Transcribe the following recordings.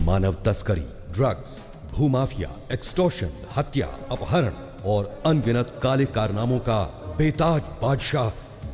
मानव तस्करी, drugs, भूमाफिया, extortion, हत्या, अपहरण और अनगिनत काले कारनामों का बेताज बादशाह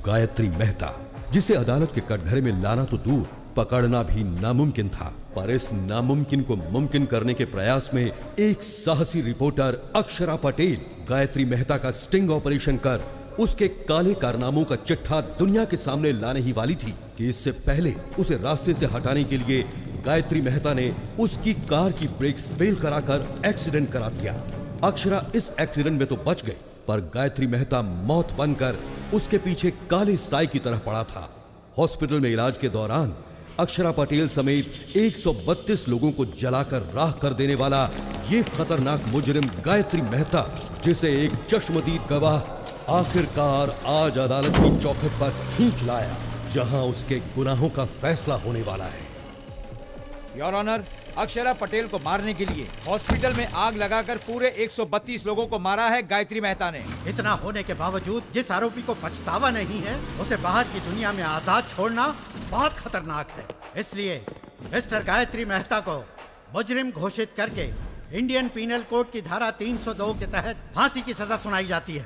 गायत्री मेहता, जिसे अदालत के कटघरे में लाना तो दूर, पकड़ना भी नामुमकिन था। पर इस नामुमकिन को मुमकिन करने के प्रयास में एक साहसी रिपोर्टर अक्षरा पटेल गायत्री मेहता का स्टिंग ऑपरेशन कर उसके काले कारनामों का चिट्ठा दुनिया के सामने लाने ही वाली थी कि इससे पहले उसे रास्ते से हटाने के लिए गायत्री मेहता ने उसकी कार की ब्रेक्स फेल कराकर एक्सीडेंट करा दिया। अक्षरा इस एक्सीडेंट में तो बच गई, पर गायत्री मेहता मौत बनकर उसके पीछे काले साई की तरह पड़ा था। हॉस्पिटल में इलाज के दौरान अक्षरा पटेल समेत 132 लोगों को जलाकर राख कर देने वाला ये खतरनाक मुजरिम गायत्री मेहता, जिसे एक चश्मदीद गवाह आखिरकार आज अदालत की चौखट पर खींच लाया, जहां उसके गुनाहों का फैसला होने वाला है। योर ऑनर, अक्षरा पटेल को मारने के लिए हॉस्पिटल में आग लगाकर पूरे 132 लोगों को मारा है गायत्री मेहता ने। इतना होने के बावजूद जिस आरोपी को पछतावा नहीं है, उसे बाहर की दुनिया में आजाद छोड़ना बहुत खतरनाक है। इसलिए मिस्टर गायत्री मेहता को मुजरिम घोषित करके इंडियन पीनल कोड की धारा 302 के तहत फांसी की सजा सुनाई जाती है।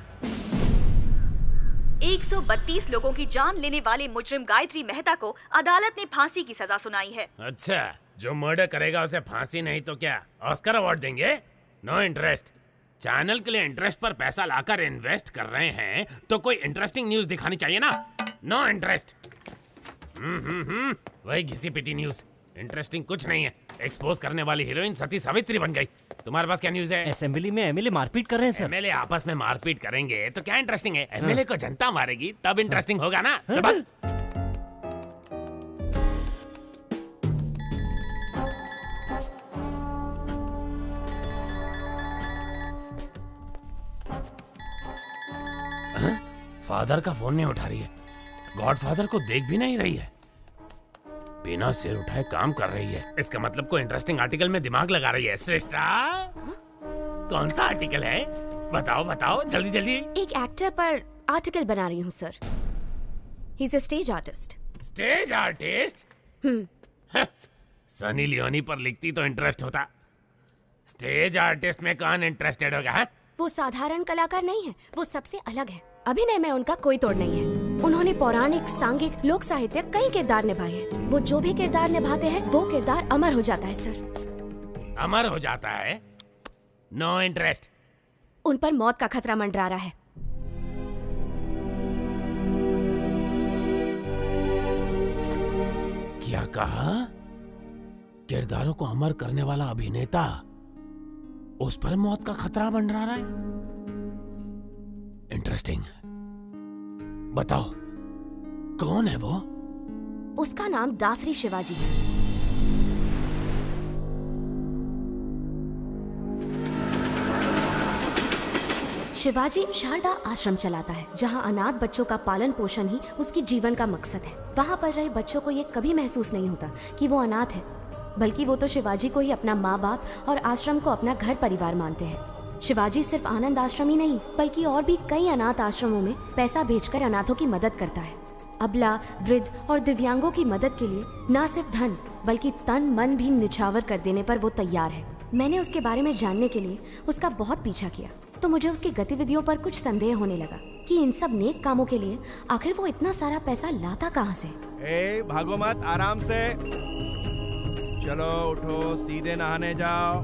132 लोगों की जान लेने वाले मुजरिम गायत्री मेहता को अदालत ने फांसी की सजा सुनाई है। अच्छा, जो मर्डर करेगा उसे फांसी नहीं तो क्या ऑस्कर अवार्ड देंगे? No interest. चैनल के लिए इंटरेस्ट पर पैसा लाकर इन्वेस्ट कर रहे हैं तो कोई इंटरेस्टिंग न्यूज दिखानी चाहिए ना। No interest. वही घिसी पिटी न्यूज, इंटरेस्टिंग कुछ नहीं है। एक्सपोज करने वाली हीरोइन सती सावित्री बन गई। तुम्हारे पास क्या न्यूज है? असेंबली में एमएलए मारपीट कर रहे हैं सर। एमएलए आपस में मारपीट करेंगे तो क्या इंटरेस्टिंग है? एमएलए को जनता मारेगी तब इंटरेस्टिंग होगा ना। चल फादर का फोन नहीं उठा रही है, गॉडफादर को देख भी नहीं रही है, बिना सिर उठाए काम कर रही है। इसका मतलब कोई इंटरेस्टिंग आर्टिकल में दिमाग लगा रही है। श्रेष्ठा, कौन सा आर्टिकल है? बताओ बताओ जल्दी जल्दी। एक एक्टर पर आर्टिकल बना रही हूँ sir. He is a stage artist. Stage artist? Sunny Leone पर लिखती तो इंटरेस्ट होता। स्टेज आर्टिस्ट में कौन इंटरेस्टेड होगा? है? वो साधारण कलाकार नहीं है, वो सबसे अलग है। अभिनय में उनका कोई तोड़ नहीं है। उन्होंने पौराणिक, सांघिक, लोक साहित्य कई किरदार निभाए हैं। वो जो भी किरदार निभाते हैं वो किरदार अमर हो जाता है सर। अमर हो जाता है? No interest. उन पर मौत का खतरा मंडरा रहा है। क्या कहा? किरदारों को अमर करने वाला अभिनेता, उस पर मौत का खतरा मंडरा रहा है? इंटरेस्टिंग। बताओ कौन है वो? उसका नाम दासरी शिवाजी है। शिवाजी शारदा आश्रम चलाता है, जहां अनाथ बच्चों का पालन पोषण ही उसकी जीवन का मकसद है। वहां पर रहे बच्चों को ये कभी महसूस नहीं होता कि वो अनाथ है, बल्कि वो तो शिवाजी को ही अपना माँ बाप और आश्रम को अपना घर परिवार मानते हैं। शिवाजी सिर्फ आनंद आश्रम ही नहीं, बल्कि और भी कई अनाथ आश्रमों में पैसा भेजकर अनाथों की मदद करता है। अबला, वृद्ध और दिव्यांगों की मदद के लिए न सिर्फ धन बल्कि तन मन भी निछावर कर देने पर वो तैयार है। मैंने उसके बारे में जानने के लिए उसका बहुत पीछा किया, तो मुझे उसकी गतिविधियों पर कुछ संदेह होने लगा कि इन सब नेक कामों के लिए आखिर वो इतना सारा पैसा लाता कहाँ से। भागो मत, आराम से चलो, उठो, सीधे नहाने जाओ।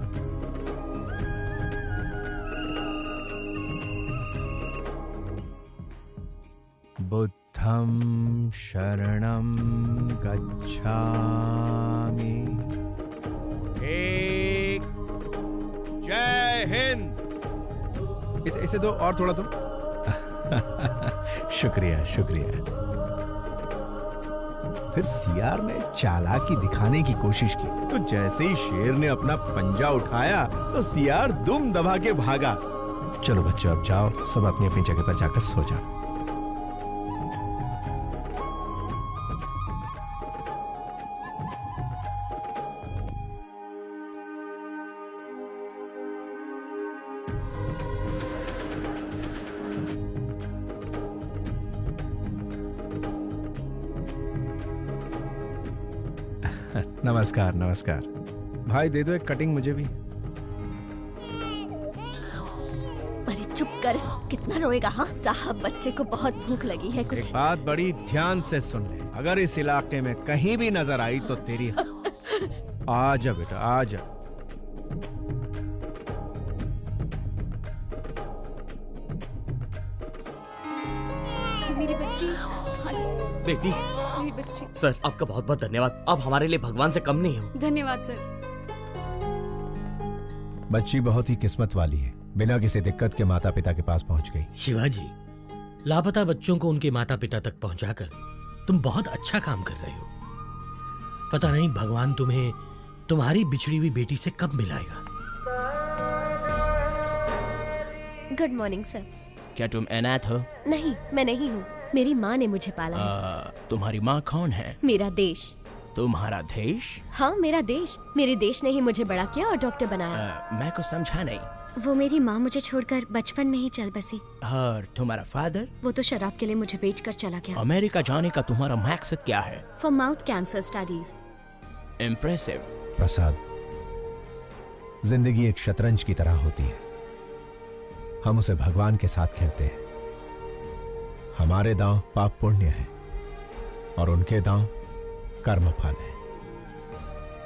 बुद्धं शरणं गच्छामि। जय हिंद। इसे दो और थोड़ा दो। शुक्रिया शुक्रिया। फिर सीआर ने चालाकी दिखाने की कोशिश की, तो जैसे ही शेर ने अपना पंजा उठाया तो सीआर दुम दबा के भागा। चलो बच्चों, अब जाओ, सब अपनी अपनी जगह पर जाकर सो जाओ। नमस्कार नमस्कार। भाई दे दो एक कटिंग मुझे भी। अरे चुप कर, कितना रोएगा? हाँ साहब, बच्चे को बहुत भूख लगी है, कुछ एक बात बड़ी ध्यान से सुन ले, अगर इस इलाके में कहीं भी नजर आई तो तेरी आ जा बेटा, आ जा। मेरी बच्ची। बेटी, मेरी बच्ची। सर आपका बहुत बहुत धन्यवाद, आप हमारे लिए भगवान से कम नहीं हो। धन्यवाद सर। बच्ची बहुत ही किस्मत वाली है, बिना किसी दिक्कत के माता पिता के पास पहुंच गई। शिवाजी, लापता बच्चों को उनके माता पिता तक पहुंचाकर तुम बहुत अच्छा काम कर रहे हो। पता नहीं भगवान तुम्हें तुम्हारी बिछड़ी हुई बेटी से कब मिलाएगा। Good morning sir. क्या तुम अनाथ हो? नहीं, मैं नहीं हूँ, मेरी माँ ने मुझे पाला है। तुम्हारी माँ कौन है? मेरा देश। तुम्हारा देश? हाँ मेरा देश, मेरे देश ने ही मुझे बड़ा किया और डॉक्टर बनाया। मैं कुछ समझा नहीं। वो मेरी माँ मुझे छोड़कर बचपन में ही चल बसी। और तुम्हारा फादर? वो तो शराब के लिए मुझे बेचकर चला गया। अमेरिका जाने का तुम्हारा मकसद क्या है? For mouth cancer studies. Impressive. Prasad, जिंदगी एक शतरंज की तरह होती है, हम उसे भगवान के साथ खेलते हैं। हमारे दांव पाप पुण्य है और उनके दांव कर्म फल है।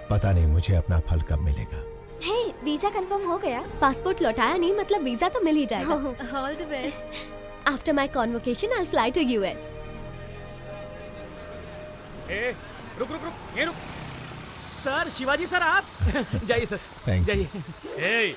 पता नहीं मुझे अपना फल कब मिलेगा। हे, वीजा कंफर्म हो गया? पासपोर्ट लौटाया नहीं, मतलब वीजा तो मिल ही जाएगा। All the best. After my convocation I will fly to US. रुक रुक रुक, ये रुक। सर, शिवाजी सर आप जाइए सर, Thank you. जाइए।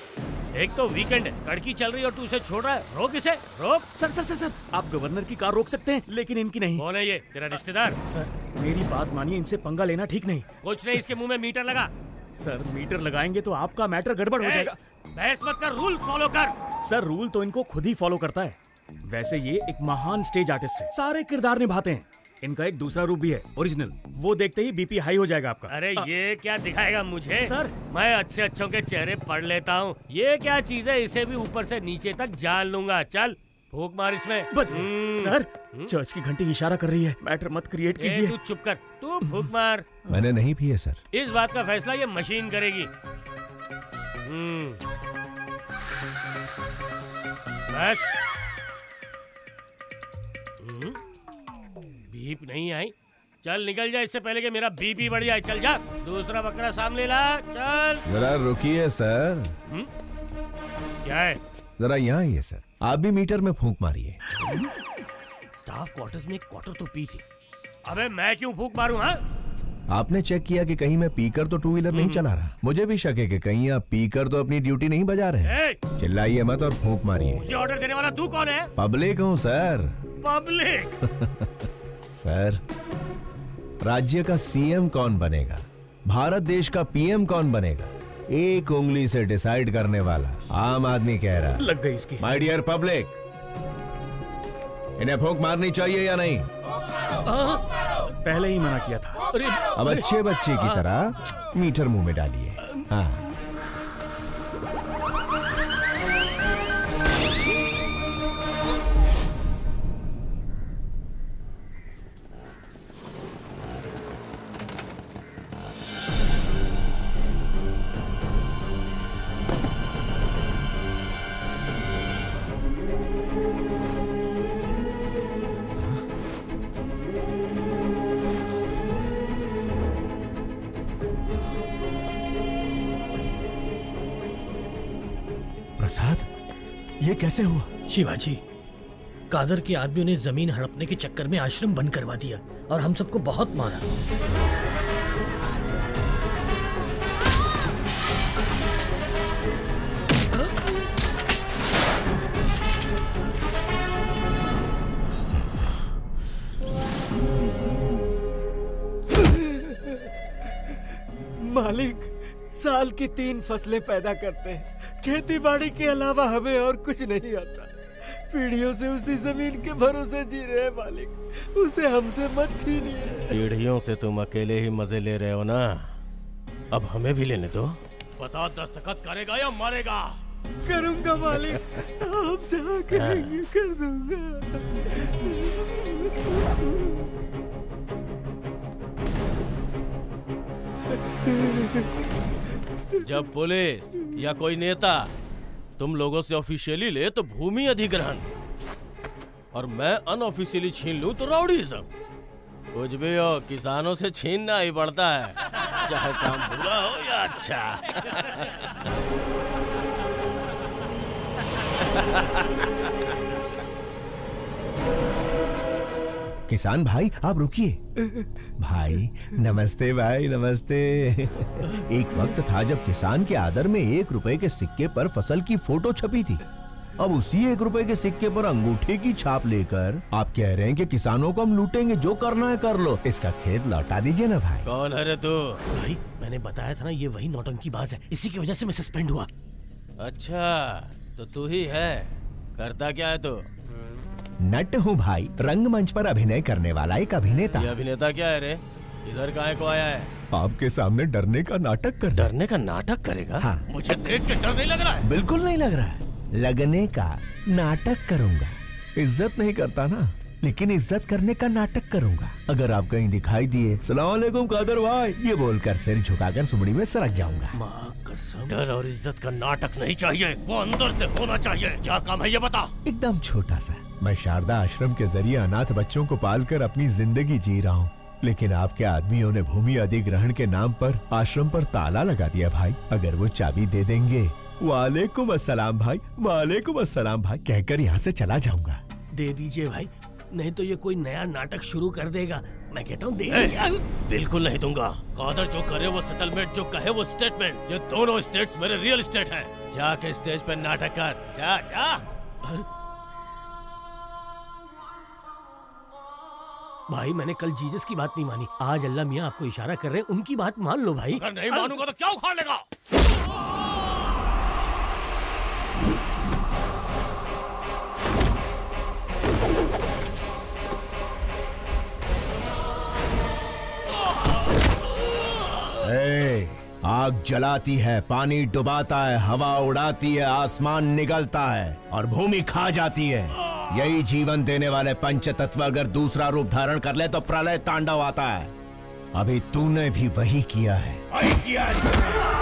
एक तो वीकेंड है, कड़की चल रही है और तू उसे छोड़ रहा है। रोक इसे, रोक। सर सर सर सर, आप गवर्नर की कार रोक सकते हैं लेकिन इनकी नहीं। कौन है ये? तेरा रिश्तेदार? सर मेरी बात मानिए, इनसे पंगा लेना ठीक नहीं। कुछ नहीं, इसके मुंह में मीटर लगा। सर मीटर लगाएंगे तो आपका मैटर गड़बड़ हो जाएगा। बहस मत कर, रूल फॉलो कर। सर रूल तो इनको खुद ही फॉलो करता है। वैसे ये एक महान स्टेज आर्टिस्ट है, सारे किरदार निभाते हैं। इनका एक दूसरा रूप भी है, ओरिजिनल। वो देखते ही बीपी हाई हो जाएगा आपका। अरे ये क्या दिखाएगा मुझे? सर। मैं अच्छे अच्छों के चेहरे पढ़ लेता हूँ। ये क्या चीज है? इसे भी ऊपर से नीचे तक जान लूंगा। चल फूक मार इसमें। बच गए। सर चर्च की घंटी इशारा कर रही है, मैटर मत क्रिएट कीजिए। तू चुप कर, तू फूक मार। मैंने नहीं पिए सर। इस बात का फैसला ये मशीन करेगी। बस। बीप नहीं आई, चल निकल जा इससे पहले कि मेरा बीपी बढ़ जाए। चल जा, दूसरा बकरा सामने ला। चल। जरा रुकिए सर। क्या है? जरा यहाँ आइए सर, आप भी मीटर में फूंक मारिए। स्टाफ क्वार्टर्स में एक क्वार्टर तो पी थी। अबे मैं क्यों फूंक मारूं? हाँ, आपने चेक किया कि कहीं मैं पीकर तो टू व्हीलर नहीं चला रहा? मुझे भी शक है कि कहीं आप पीकर तो अपनी ड्यूटी नहीं बजा रहे हैं। चिल्लाइए मत और फूंक मारिए। मुझे ऑर्डर देने वाला तू कौन है? पब्लिक हूँ सर। पब्लिक? सर, राज्य का सीएम कौन बनेगा, भारत देश का पीएम कौन बनेगा, एक उंगली से डिसाइड करने वाला आम आदमी कह रहा। लग गई इसकी। माय डियर पब्लिक, इन्हें फूंक मारनी चाहिए या नहीं? पहले ही मना किया था। अब अच्छे बच्चे की तरह मीटर मुंह में डालिए। हाँ। प्रसाद, ये कैसे हुआ? शिवाजी, कादर के आदमियों ने जमीन हड़पने के चक्कर में आश्रम बंद करवा दिया और हम सबको बहुत मारा। मालिक, साल की 3 फसलें पैदा करते हैं, खेती बाड़ी के अलावा हमें और कुछ नहीं आता। पीढ़ियों से उसी जमीन के भरोसे जी रहे हैं मालिक, उसे हमसे मत छीनिए। पीढ़ियों से तुम अकेले ही मजे ले रहे हो ना, अब हमें भी लेने दो। बता, दस्तखत करेगा या मारेगा? करूंगा मालिक, आप जहाँ कहेंगे कर दूंगा। जब पुलिस या कोई नेता तुम लोगों से ऑफिशियली ले तो भूमि अधिग्रहण, और मैं अनऑफिशियली छीन लूं तो राउडीज़म। कुछ भी हो, किसानों से छीनना ही पड़ता है, चाहे काम बुरा हो या अच्छा। किसान भाई आप रुकिए। भाई नमस्ते, भाई नमस्ते। एक वक्त था जब किसान के आदर में 1 रुपए के सिक्के पर फसल की फोटो छपी थी। अब उसी 1 रुपए के सिक्के पर अंगूठे की छाप लेकर आप कह रहे हैं कि किसानों को हम लूटेंगे, जो करना है कर लो, इसका खेत लौटा दीजिए ना भाई। कौन है रे तू? भाई मैंने बताया था ना, ये वही नौटंकीबाज है, इसी की वजह से मैं सस्पेंड हुआ। अच्छा तो तू ही है, करता क्या है तू? नट हूँ भाई, रंगमंच पर अभिनय करने वाला एक अभिनेता। ये अभिनेता क्या है रे? इधर काहे को आया है? आपके सामने डरने का नाटक कर। डरने का नाटक करेगा? हाँ। मुझे देख के डर नहीं लग रहा है? बिल्कुल नहीं लग रहा है। लगने का नाटक करूंगा। इज्जत नहीं करता ना, लेकिन इज्जत करने का नाटक करूंगा। अगर आप कहीं दिखाई दिए सलाम अलैकुम कादर भाई ये बोलकर सिर झुकाकर सुमड़ी में सरक जाऊंगा। माँ कसम, डर और इज्जत का नाटक नहीं चाहिए, वो अंदर से होना चाहिए। क्या काम है ये बता? एकदम छोटा सा। मैं शारदा आश्रम के जरिए अनाथ बच्चों को पालकर अपनी जिंदगी जी रहा हूँ, लेकिन आपके आदमियों ने भूमि अधिग्रहण के नाम पर आश्रम पर ताला लगा दिया भाई। अगर वो चाबी दे देंगे, वालेकुम अस्सलाम भाई, वालेकुम अस्सलाम भाई कहकर यहाँ से चला जाऊंगा। दे दीजिए भाई, नहीं तो ये कोई नया नाटक शुरू कर देगा। मैं कहता हूँ दे। बिल्कुल नहीं दूंगा। कादर जो करे वो सेटलमेंट, जो कहे वो स्टेटमेंट। ये दोनों स्टेट्स मेरे रियल स्टेट हैं। जाके स्टेज पे नाटक कर, जा जा। भाई मैंने कल जीसस की बात नहीं मानी, आज अल्लाह मियाँ आपको इशारा कर रहे हैं, उनकी बात मान लो भाई। अगर नहीं मानूंगा तो क्या उखाड़ लेगा? आग जलाती है, पानी डुबाता है, हवा उड़ाती है, आसमान निगलता है और भूमि खा जाती है। यही जीवन देने वाले पंच तत्व अगर दूसरा रूप धारण कर ले तो प्रलय तांडव आता है। अभी तूने भी वही किया है। वही किया है।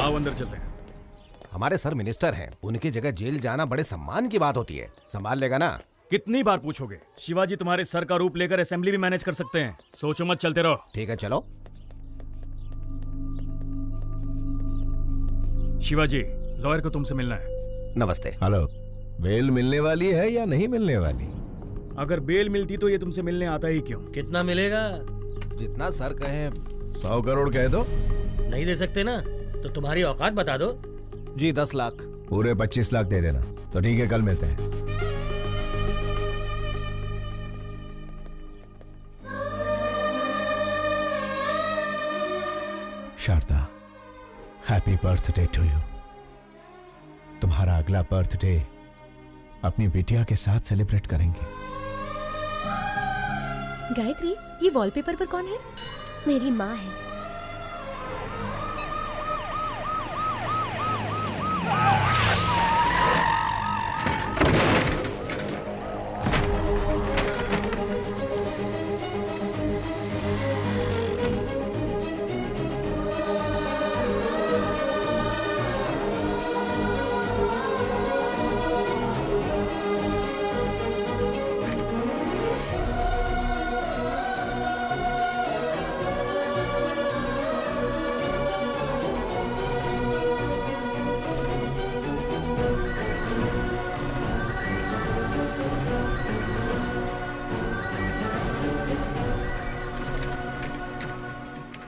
आओ अंदर चलते हैं। हमारे सर मिनिस्टर हैं, उनकी जगह जेल जाना बड़े सम्मान की बात होती है। संभाल लेगा ना? कितनी बार पूछोगे? शिवाजी तुम्हारे सर का रूप लेकर असेंबली भी मैनेज कर सकते हैं। सोचो मत, चलते रहो। ठीक है, चलो। शिवाजी, लॉयर को तुमसे मिलना है। नमस्ते। हेलो, बेल मिलने वाली है या नहीं मिलने वाली? अगर बेल मिलती तो ये तुमसे मिलने आता ही क्यों? कितना मिलेगा? जितना सर कहें। 100 करोड़ कह दो। नहीं दे सकते ना तो तुम्हारी औकात बता दो। जी 10 लाख। पूरे 25 लाख दे देना। तो ठीक है, कल मिलते हैं। Sharda, happy birthday to you. तुम्हारा अगला बर्थडे अपनी बिटिया के साथ सेलिब्रेट करेंगे। गायत्री, ये वॉलपेपर पर कौन है? मेरी माँ है।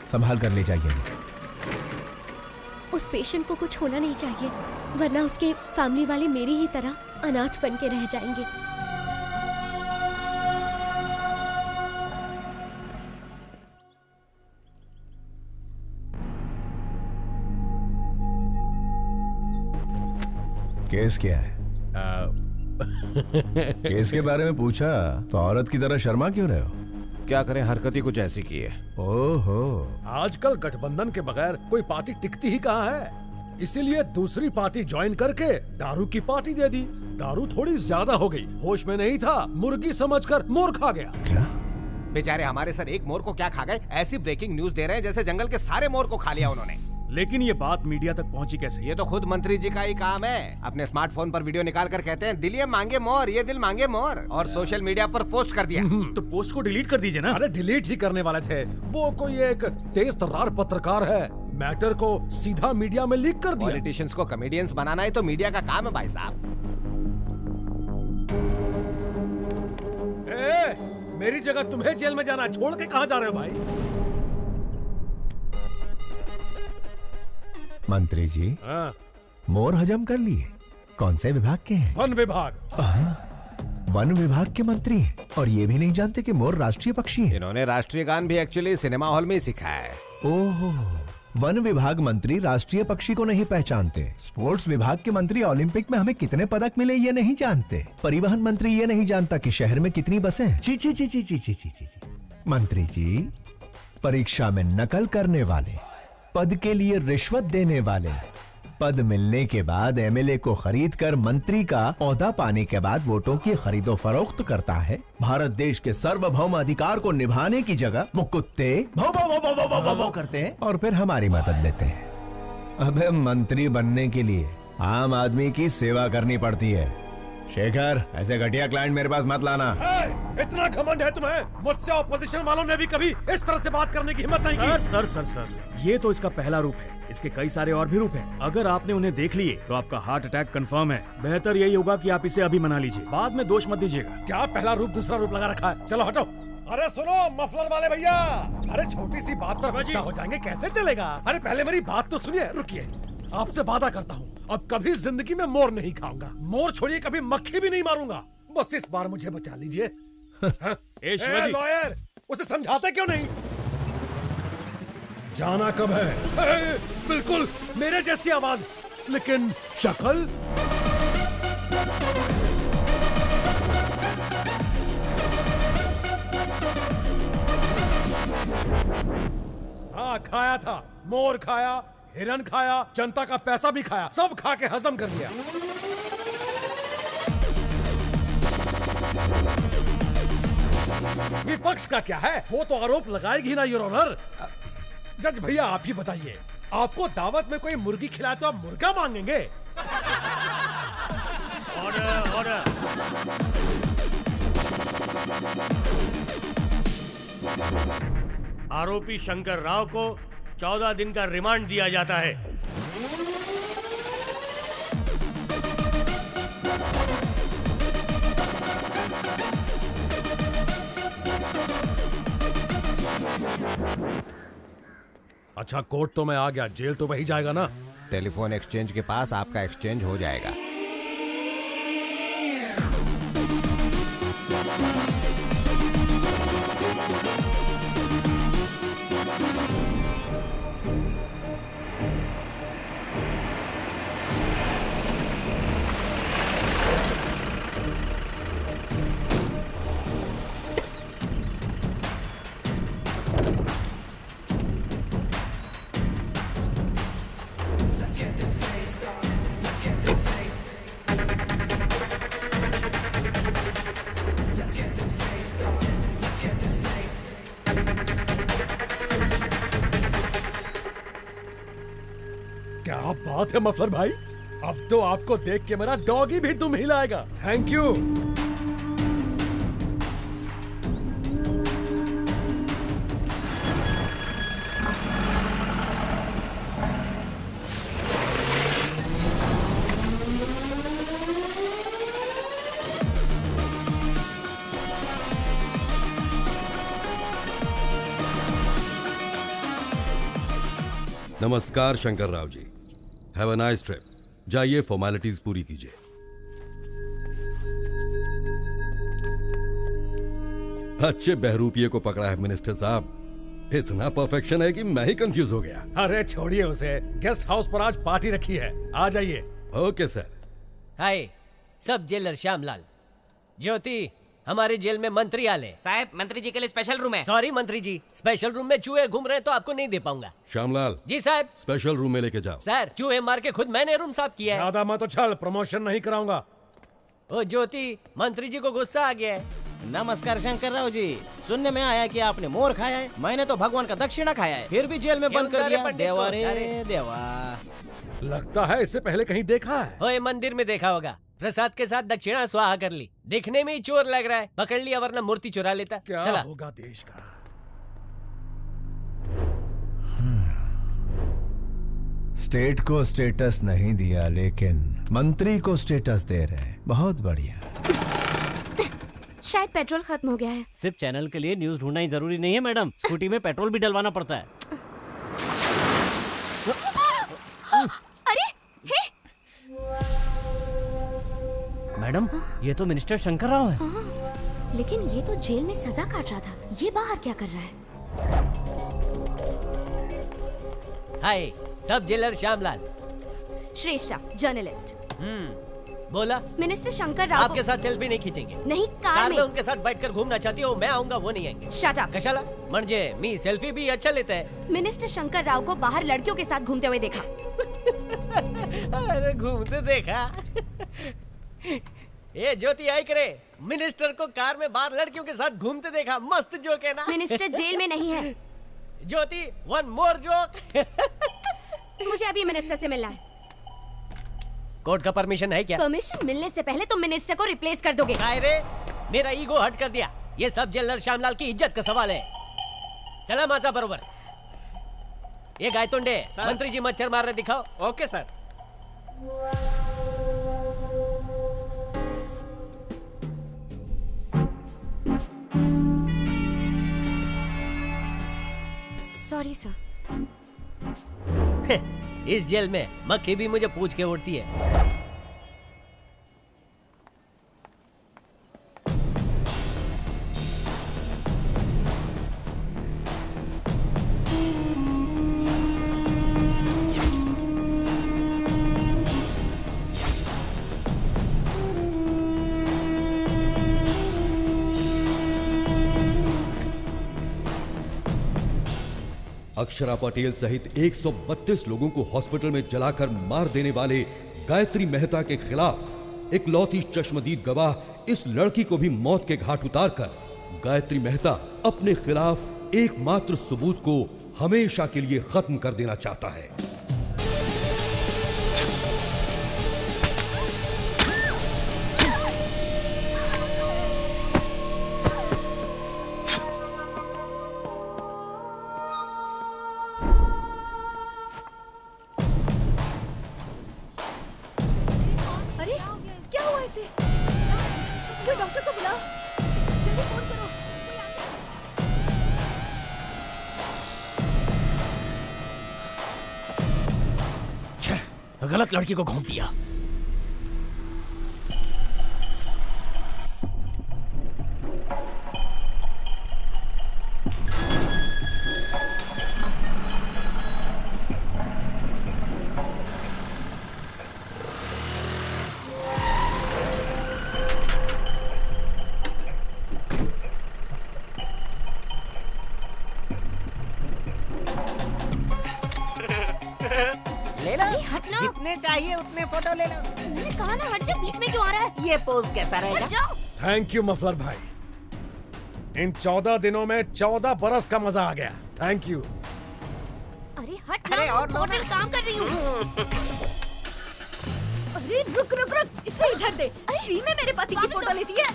संभाल कर ले जाइए। उस पेशेंट को कुछ होना नहीं चाहिए, वरना उसके फैमिली वाले मेरी ही तरह अनाथ बन के रह जाएंगे। केस क्या है? केस के बारे में पूछा तो औरत की तरह शर्मा क्यों रहे हो? क्या करें, हरकत ही कुछ ऐसी की है। ओहो, आजकल गठबंधन के बगैर कोई पार्टी टिकती ही कहाँ है, इसीलिए दूसरी पार्टी ज्वाइन करके दारू की पार्टी दे दी। दारू थोड़ी ज्यादा हो गई, होश में नहीं था, मुर्गी समझकर मोर खा गया। क्या? बेचारे हमारे सर एक मोर को क्या खा गए? ऐसी ब्रेकिंग न्यूज दे रहे हैं जैसे जंगल के सारे मोर को खा लिया उन्होंने। लेकिन ये बात मीडिया तक पहुंची कैसे? ये तो खुद मंत्री जी का ही काम है। अपने स्मार्टफोन पर वीडियो निकाल कर कहते हैं, दिल ये मांगे मोर, ये दिल मांगे मोर, और सोशल मीडिया पर पोस्ट कर दिया। तो पोस्ट को डिलीट कर दीजिए ना। अरे डिलीट ही करने वाले थे, वो कोई एक तेज तर्रार पत्रकार है, मैटर को सीधा मीडिया में लीक कर दिया। पॉलिटिशियंस को कॉमेडियंस बनाना ही तो मीडिया का काम है भाई साहब। मेरी जगह तुम्हें जेल में जाना, छोड़ के कहाँ जा रहे हो भाई? मंत्री जी, मोर हजम कर लिए। कौन से विभाग के हैं? वन विभाग। वन विभाग के मंत्री हैं और ये भी नहीं जानते कि मोर राष्ट्रीय पक्षी है। इन्होंने राष्ट्रीय गान भी एक्चुअली सिनेमा हॉल में ही सीखा है। ओहो, वन विभाग मंत्री राष्ट्रीय पक्षी को नहीं पहचानते। स्पोर्ट्स विभाग के मंत्री ओलंपिक में हमें कितने पदक मिले ये नहीं जानते। परिवहन मंत्री ये नहीं जानता कि शहर में कितनी बसें हैं। ची ची ची ची ची ची ची ची। मंत्री जी, परीक्षा में नकल करने वाले, पद के लिए रिश्वत देने वाले, पद मिलने के बाद एमएलए को खरीद कर मंत्री का ओहदा पाने के बाद वोटों की खरीदो फरोख्त करता है। भारत देश के सार्वभौम अधिकार को निभाने की जगह वो कुत्ते भौ भौ भौ भौ भौ भौ भौ भौ करते हैं और फिर हमारी मदद लेते हैं। अबे मंत्री बनने के लिए आम आदमी की सेवा करनी पड़ती है। शेखर, ऐसे घटिया क्लाइंट मेरे पास मत लाना। इतना घमंड है तुम्हें? मुझसे ऑपोजिशन वालों ने भी कभी इस तरह से बात करने की हिम्मत नहीं की। सर, ये तो इसका पहला रूप है, इसके कई सारे और भी रूप हैं। अगर आपने उन्हें देख लिए तो आपका हार्ट अटैक कंफर्म है। बेहतर यही होगा कि आप इसे अभी मना लीजिए, बाद में दोष मत दीजिएगा। क्या पहला रूप दूसरा रूप लगा रखा है? चलो हटो। अरे सुनो मफलर वाले भैया, अरे छोटी सी बात पर गुस्सा हो जाएंगे, कैसे चलेगा? अरे पहले मेरी बात तो सुनिए। रुकिए, आपसे वादा करता हूँ अब कभी जिंदगी में मोर नहीं खाऊंगा। मोर छोड़िए, कभी मक्खी भी नहीं मारूंगा। बस इस बार मुझे बचा लीजिए। लॉयर, उसे समझाते क्यों नहीं? जाना कब है? बिल्कुल मेरे जैसी आवाज, लेकिन शक्ल। हाँ, खाया था, मोर खाया, हिरन खाया, जनता का पैसा भी खाया, सब खा के हजम कर लिया। विपक्ष का क्या है? वो तो आरोप लगाएगी ना योर ऑनर। जज भैया आप ही बताइए, आपको दावत में कोई मुर्गी खिलाए तो आप मुर्गा मांगेंगे? Order order. आरोपी शंकर राव को 14 दिन का रिमांड दिया जाता है। अच्छा, कोर्ट तो मैं आ गया, जेल तो वही जाएगा ना? टेलीफोन एक्सचेंज के पास आपका एक्सचेंज हो जाएगा। क्या बात है मफलर भाई, अब तो आपको देख के मेरा डॉगी भी दुम हिलाएगा। Thank you. नमस्कार Shankar Rao ji, have a nice trip. जाइए फॉर्मेलिटीज पूरी कीजिए। अच्छे बहरूपिये को पकड़ा है मिनिस्टर साहब। इतना परफेक्शन है कि मैं ही कंफ्यूज हो गया। अरे छोड़िए उसे, गेस्ट हाउस पर आज पार्टी रखी है, आ जाइए। Okay sir. हाय, सब जेलर श्यामलाल। ज्योति, हमारे जेल में मंत्री आले। साहब, मंत्री जी के लिए स्पेशल रूम है। सॉरी मंत्री जी, स्पेशल रूम में चूहे घूम रहे हैं तो आपको नहीं दे पाऊंगा। श्यामलाल जी साहब। स्पेशल रूम में लेके जाओ। सर, चूहे मार के खुद मैंने रूम साफ किया है। ज्यादा मत उछल, प्रमोशन नहीं कराऊंगा। ओ ज्योति, मंत्री जी को गुस्सा आ गया है। नमस्कार शंकर राव जी, सुनने में आया कि आपने मोर खाया है। मैंने तो भगवान का दक्षिणा खाया है, फिर भी जेल में बंद कर दिया। देवा रे देवा। लगता है इससे पहले कहीं देखा है। ओए, मंदिर में देखा होगा। प्रसाद के साथ दक्षिणा स्वाहा कर ली। दिखने में ही चोर लग रहा है, पकड़ लिया वरना मूर्ति चुरा लेता। क्या चला। होगा देश का। स्टेट को स्टेटस नहीं दिया, लेकिन मंत्री को स्टेटस दे रहे हैं। बहुत बढ़िया। शायद पेट्रोल खत्म हो गया है। सिर्फ चैनल के लिए न्यूज ढूंढना ही जरूरी नहीं है मैडम, स्कूटी में पेट्रोल भी डलवाना पड़ता है। अरे हे! मैडम, ये तो मिनिस्टर शंकर राव है। लेकिन ये तो जेल में सजा काट रहा था, ये बाहर क्या कर रहा है? हाय, सब जेलर श्यामलाल। श्रेष्ठा, जर्नलिस्ट। बोला। मिनिस्टर शंकर राव आपके साथ सेल्फी नहीं खींचेंगे। नहीं, कार में उनके साथ बैठकर घूमना चाहती हो, मैं आऊंगा, वो नहीं आएंगे। Shut up. कशाला? म्हणजे मी सेल्फी भी अच्छा लेता है। मिनिस्टर शंकर राव को बाहर लड़कियों के साथ घूमते हुए देखा। अरे घूमते देखा? ये ज्योति आई करे, मिनिस्टर को कार में बाहर लड़कियों के साथ घूमते देखा। मस्त जोक है ना? मिनिस्टर जेल में नहीं है। ज्योति, वन मोर जोक। मुझे अभी मिनिस्टर से मिलना है। कोर्ट का परमिशन है क्या? परमिशन मिलने से पहले तुम मिनिस्टर को रिप्लेस कर दोगे। रे, मेरा ईगो हट कर दिया। ये सब जेलर श्यामलाल की इज्जत का सवाल है। चला माचा बरोबर। ये गायतोंडे, मंत्री जी मच्छर मार रहे, दिखाओ। Okay sir. Sorry sir. इस जेल में मक्खी भी मुझे पूछ के उड़ती है। अक्षरा पटेल सहित 132 लोगों को हॉस्पिटल में जलाकर मार देने वाले गायत्री मेहता के खिलाफ इकलौती चश्मदीद गवाह इस लड़की को भी मौत के घाट उतारकर गायत्री मेहता अपने खिलाफ एकमात्र सबूत को हमेशा के लिए खत्म कर देना चाहता है। अरे क्या हुआ इसे? कोई डॉक्टर को बुलाओ, जल्दी फोन करो। गलत लड़की को घूम दिया। ले लो, हटना। जितने चाहिए उतने फोटो ले लो। मैंने कहा ना हट जा, बीच में क्यों आ रहा है? ये पोज कैसा रहेगा? थैंक यू मफलर भाई, इन 14 दिनों में 14 बरस का मजा आ गया। Thank you. अरे हट ना, और इम्पोर्टेंट काम कर रही हूँ। अरे रुक रुक रुक, इसे इधर दे। फ्री में मेरे पति की फोटो लेती है।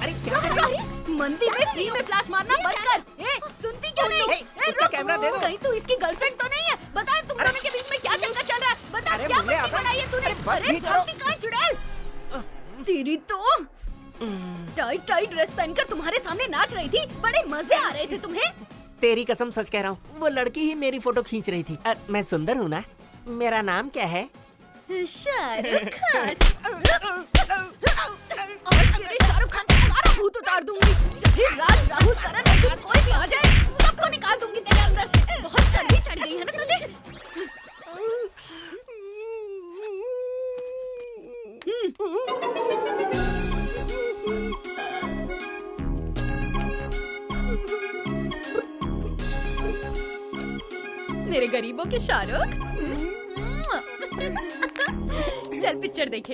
अरे क्या कर रही है? मंदिर में फ्री में फ्लैश मारना बंद कर। ए, सुनती क्यों नहीं? उसका कैमरा दे दो। कहीं तू इसकी गर्लफ्रेंड तो नहीं है? बता तुम दोनों के बीच में क्या चक्कर चल रहा है? बता क्या पट्टी बनाई है तूने? अरे गलती कहाँ चुड़ैल? तेरी तो टाइट टाइट ड्रेस पहनकर तुम्हारे सामने नाच रही थी, बड़े मजे आ रहे थे तुम्हें। तेरी कसम सच कह रहा हूँ, वो लड़की ही मेरी फोटो खींच रही थी। मैं सुंदर हूँ ना? मेरा नाम क्या है? शाहरुख खान। आज तेरे शाहरुख खान का सारा भूत उतार दूंगी। चाहे राज, राहुल, करण, अर्जुन कोई भी आ जाए, सबको निकाल दूंगी तेरे अंदर से। बहुत चर्बी चढ़ गई है ना तुझे? मेरे गरीबों के शाहरुख। चल पिक्चर देखे।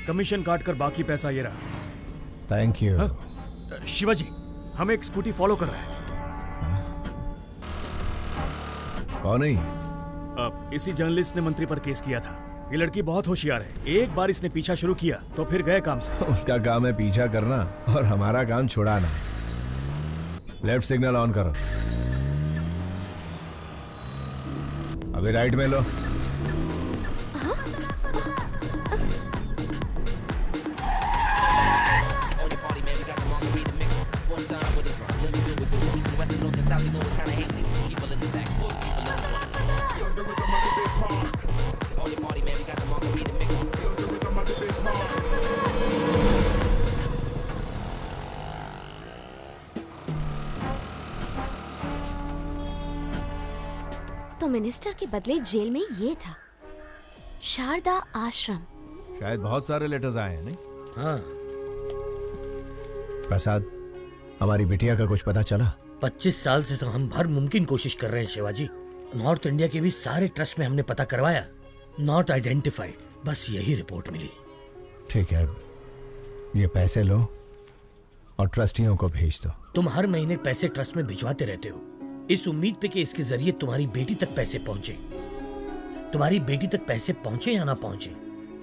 कमीशन काट कर बाकी पैसा ये रहा। Thank you. शिवाजी, हम एक स्कूटी फॉलो कर रहे हैं। कौन नहीं? इसी जर्नलिस्ट ने मंत्री पर केस किया था। ये लड़की बहुत होशियार है, एक बार इसने पीछा शुरू किया तो फिर गए काम से। उसका काम है पीछा करना और हमारा काम छुड़ाना। लेफ्ट सिग्नल ऑन करो। अभी राइट में लो। तो मिनिस्टर के बदले जेल में ये था, शारदा आश्रम। शायद बहुत सारे लेटर्स आए हैं, नहीं? हाँ। प्रसाद, हमारी बिटिया का कुछ पता चला? 25 साल से तो हम हर मुमकिन कोशिश कर रहे हैं शिवाजी। नॉर्थ इंडिया के भी सारे ट्रस्ट में हमने पता करवाया, नॉट आइडेंटिफाइड। बस यही रिपोर्ट मिली। ठीक है, ये पैसे लो और ट्रस्टियों को भेज दो। तुम हर महीने पैसे ट्रस्ट में भिजवाते रहते हो, इस उम्मीद पे कि इसके जरिए तुम्हारी बेटी तक पैसे पहुंचे। तुम्हारी बेटी तक पैसे पहुंचे या ना पहुंचे,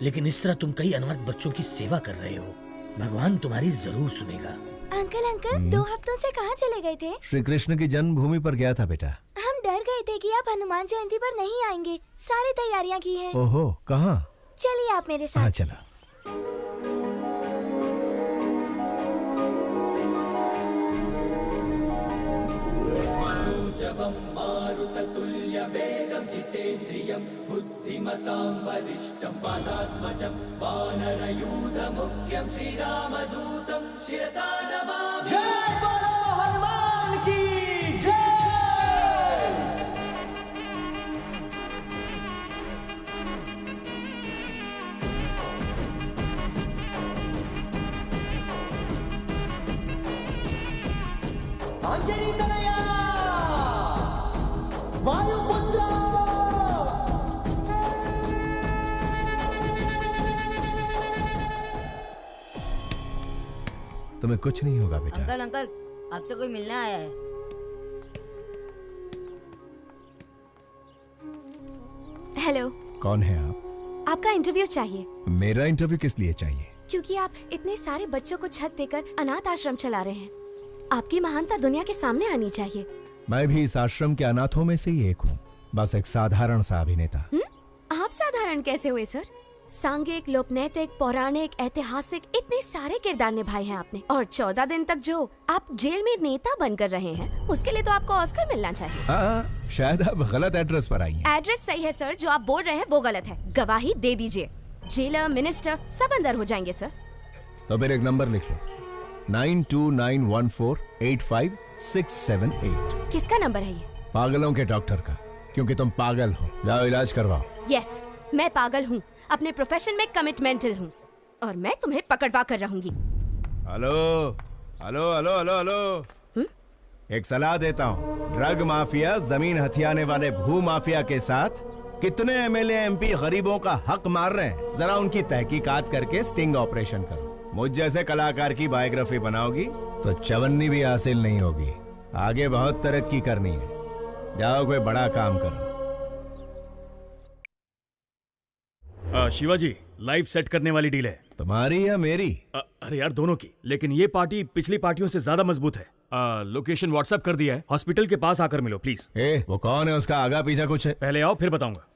लेकिन इस तरह तुम कई अनाथ बच्चों की सेवा कर रहे हो। भगवान तुम्हारी जरूर सुनेगा। अंकल अंकल, 2 हफ्तों से कहाँ चले गए थे? श्री कृष्ण की जन्मभूमि पर गया था बेटा। हम डर गए थे कि आप हनुमान जयंती पर नहीं आएंगे। सारी तैयारियां की हैं। ओहो, कहाँ? चलिए आप मेरे साथ। हाँ चला। मारुततुल्यवेगं जितेन्द्रियं बुद्धिमतां वरिष्ठं वातात्मजं वानरयूथमुख्यं श्रीरामदूतं शिरसा नमामि। जय बोलो हनुमान की जय। अंजनी तनया वायुपुत्र। तुम्हें कुछ नहीं होगा बेटा। अंकल अंकल आपसे कोई मिलने आया है। हेलो। कौन है आप? आपका इंटरव्यू चाहिए। मेरा इंटरव्यू किस लिए चाहिए? क्योंकि आप इतने सारे बच्चों को छत देकर अनाथ आश्रम चला रहे हैं। आपकी महानता दुनिया के सामने आनी चाहिए। मैं भी इस आश्रम के अनाथों में से ही एक हूँ, बस एक साधारण सा अभिनेता। आप साधारण कैसे हुए सर? सांघिक, लोकनैतिक, पौराणिक, ऐतिहासिक इतने सारे किरदार निभाए हैं आपने, और 14 दिन तक जो आप जेल में नेता बनकर रहे हैं, उसके लिए तो आपको ऑस्कर मिलना चाहिए। शायद आप गलत एड्रेस पर आई हैं। एड्रेस सही है सर, जो आप बोल रहे हैं वो गलत है। गवाही दे दीजिए, जेलर, मिनिस्टर सब अंदर हो जाएंगे सर। तो फिर एक नंबर लिख लो, 9291485678। किसका नंबर है ये? पागलों के डॉक्टर का, क्योंकि तुम पागल हो। जाओ इलाज करवाओ। यस, मैं पागल हूँ, अपने प्रोफेशन में कमिटमेंटल हूँ, और मैं तुम्हें पकड़वा कर रहूंगी। Hello hello hello hello hello, एक सलाह देता हूँ। ड्रग माफिया, जमीन हथियाने वाले भू माफिया के साथ कितने एमएलए एमपी गरीबों का हक मार रहे हैं, जरा उनकी तहकीकात करके स्टिंग ऑपरेशन करो। मुझ जैसे कलाकार की बायोग्राफी बनाओगी तो चवन्नी भी हासिल नहीं होगी। आगे बहुत तरक्की करनी है, जाओ कोई बड़ा काम करो। शिवाजी, लाइव सेट करने वाली डील है। तुम्हारी या मेरी? अरे यार दोनों की, लेकिन ये पार्टी पिछली पार्टियों से ज्यादा मजबूत है। लोकेशन व्हाट्सएप कर दिया है, हॉस्पिटल के पास आकर मिलो प्लीज। वो कौन है, उसका आगा पीछा कुछ है? पहले आओ फिर बताऊंगा।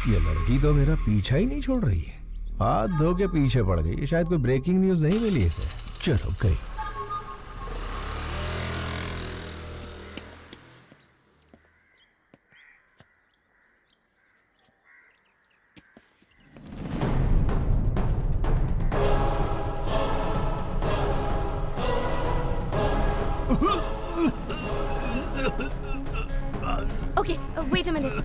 ये लड़की तो मेरा पीछा ही नहीं छोड़ रही है, हाथ धो के पीछे पड़ गई। शायद कोई ब्रेकिंग न्यूज नहीं मिली इसे। चलो गई। Okay, wait a minute.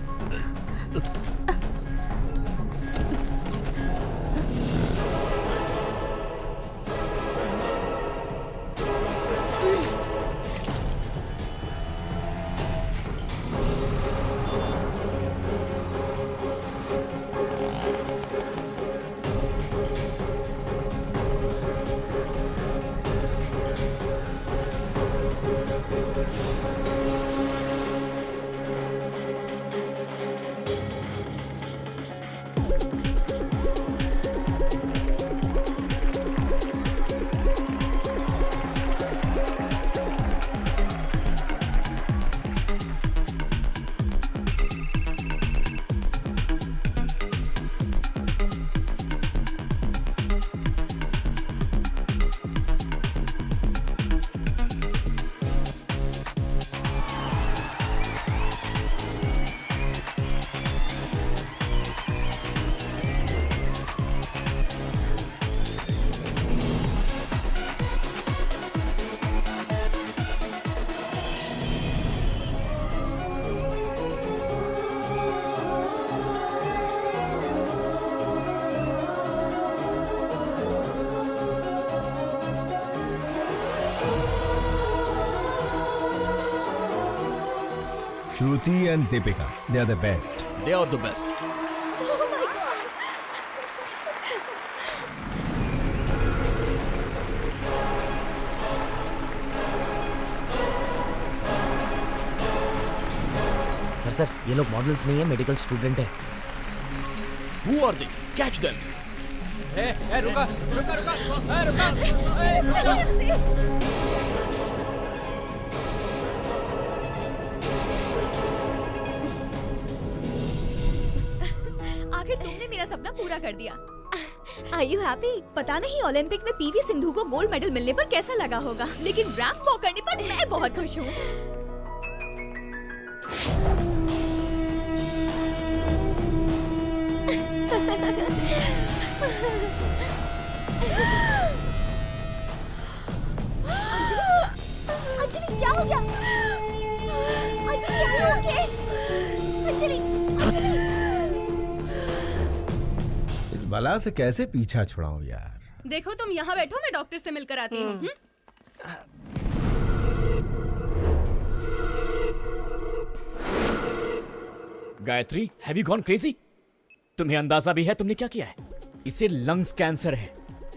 Shruti and Deepika, they are the best. They are the best. Sir ये लोग मॉडल्स नहीं है, मेडिकल स्टूडेंट है। Who are they? Catch them. रुका रुका रुका रुका। चलो आखिर तुमने मेरा सपना पूरा कर दिया। Are you happy? पता नहीं ओलंपिक में पीवी सिंधु को गोल्ड मेडल मिलने पर कैसा लगा होगा, लेकिन रैंप वॉक करने पर मैं बहुत खुश हूँ। अंजलि क्या हो गया? Anjali are you okay? Anjali इस बला से कैसे पीछा छुड़ाऊं यार। देखो तुम यहाँ बैठो, मैं डॉक्टर से मिलकर आती हूँ। Gayatri, have you gone crazy? तुम्हें अंदाजा भी है तुमने क्या किया है? इसे लंग्स कैंसर है,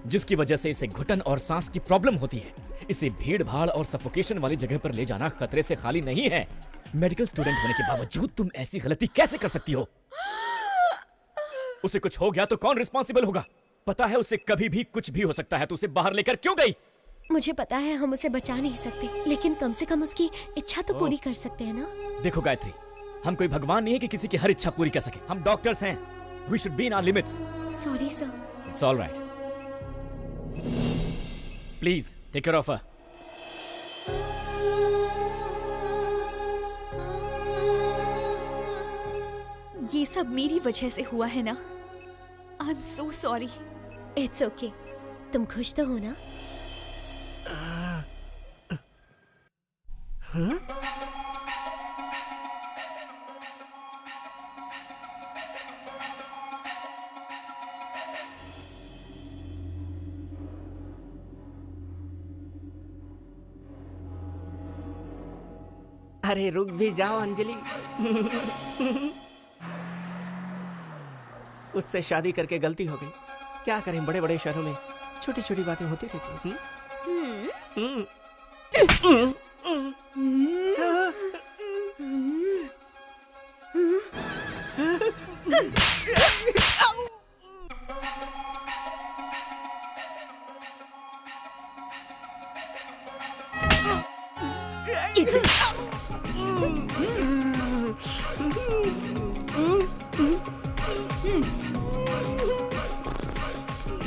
जिसकी वजह से इसे घुटन और सांस की प्रॉब्लम होती है। इसे भीड़ भाड़ और सफोकेशन वाली जगह पर ले जाना खतरे से खाली नहीं है। मेडिकल स्टूडेंट होने के बावजूद तुम ऐसी गलती कैसे कर सकती हो? उसे कुछ हो गया तो कौन रिस्पॉन्सिबल होगा? पता है उसे कभी भी कुछ भी हो सकता है, तो उसे बाहर लेकर क्यों गई? मुझे पता है हम उसे बचा नहीं सकते, लेकिन कम से कम उसकी इच्छा तो पूरी कर सकते हैं ना। देखो गायत्री, हम कोई भगवान नहीं है कि किसी की हर इच्छा पूरी कर सके। हम डॉक्टर्स हैं। We should be in our limits. Sorry, sir. It's all right. Please take care of her. ये सब मेरी वजह से हुआ है ना। I'm so sorry. It's okay. तुम खुश तो हो ना? हाँ? अरे रुक भी जाओ अंजलि। उससे शादी करके गलती हो गई। क्या करें, बड़े बड़े शहरों में छोटी छोटी बातें होती रहती हैं।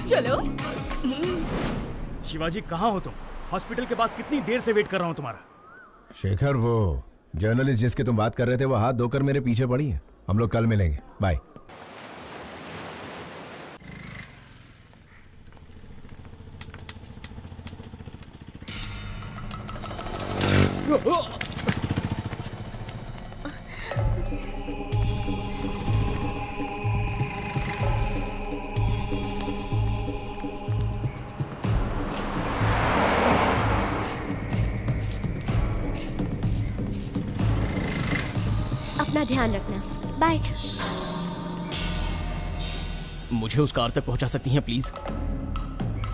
चलो। शिवाजी कहाँ हो तुम? हॉस्पिटल के पास कितनी देर से वेट कर रहा हूँ तुम्हारा। शेखर, वो जर्नलिस्ट जिसकी तुम बात कर रहे थे वो हाथ धोकर मेरे पीछे पड़ी है। हम लोग कल मिलेंगे। बाय। अपना ध्यान रखना। बाय। मुझे उस कार तक पहुंचा सकती हैं प्लीज?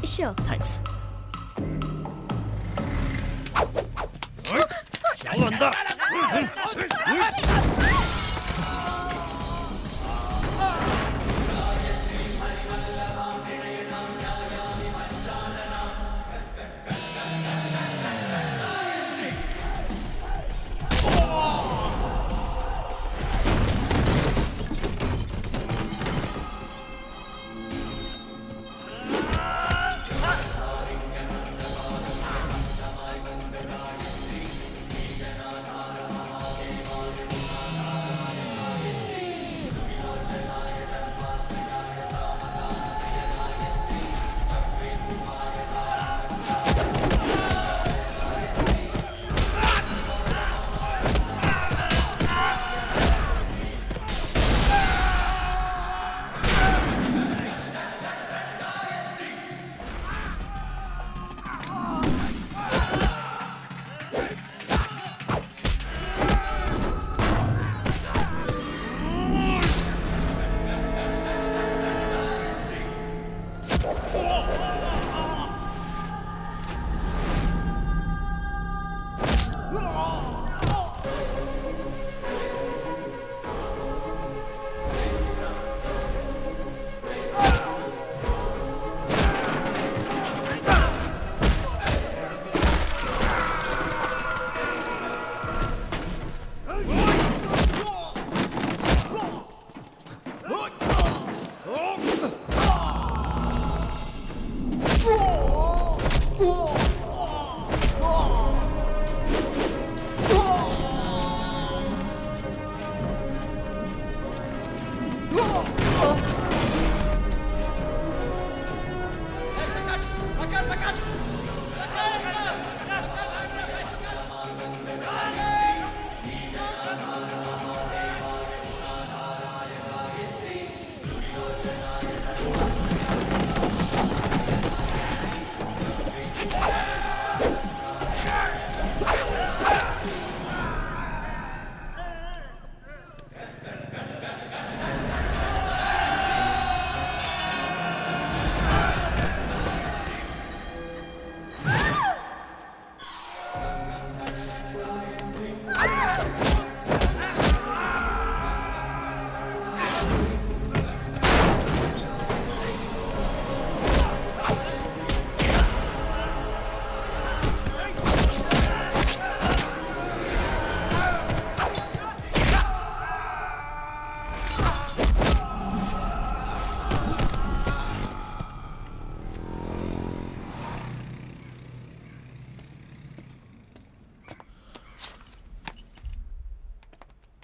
श्योर। थैंक्स।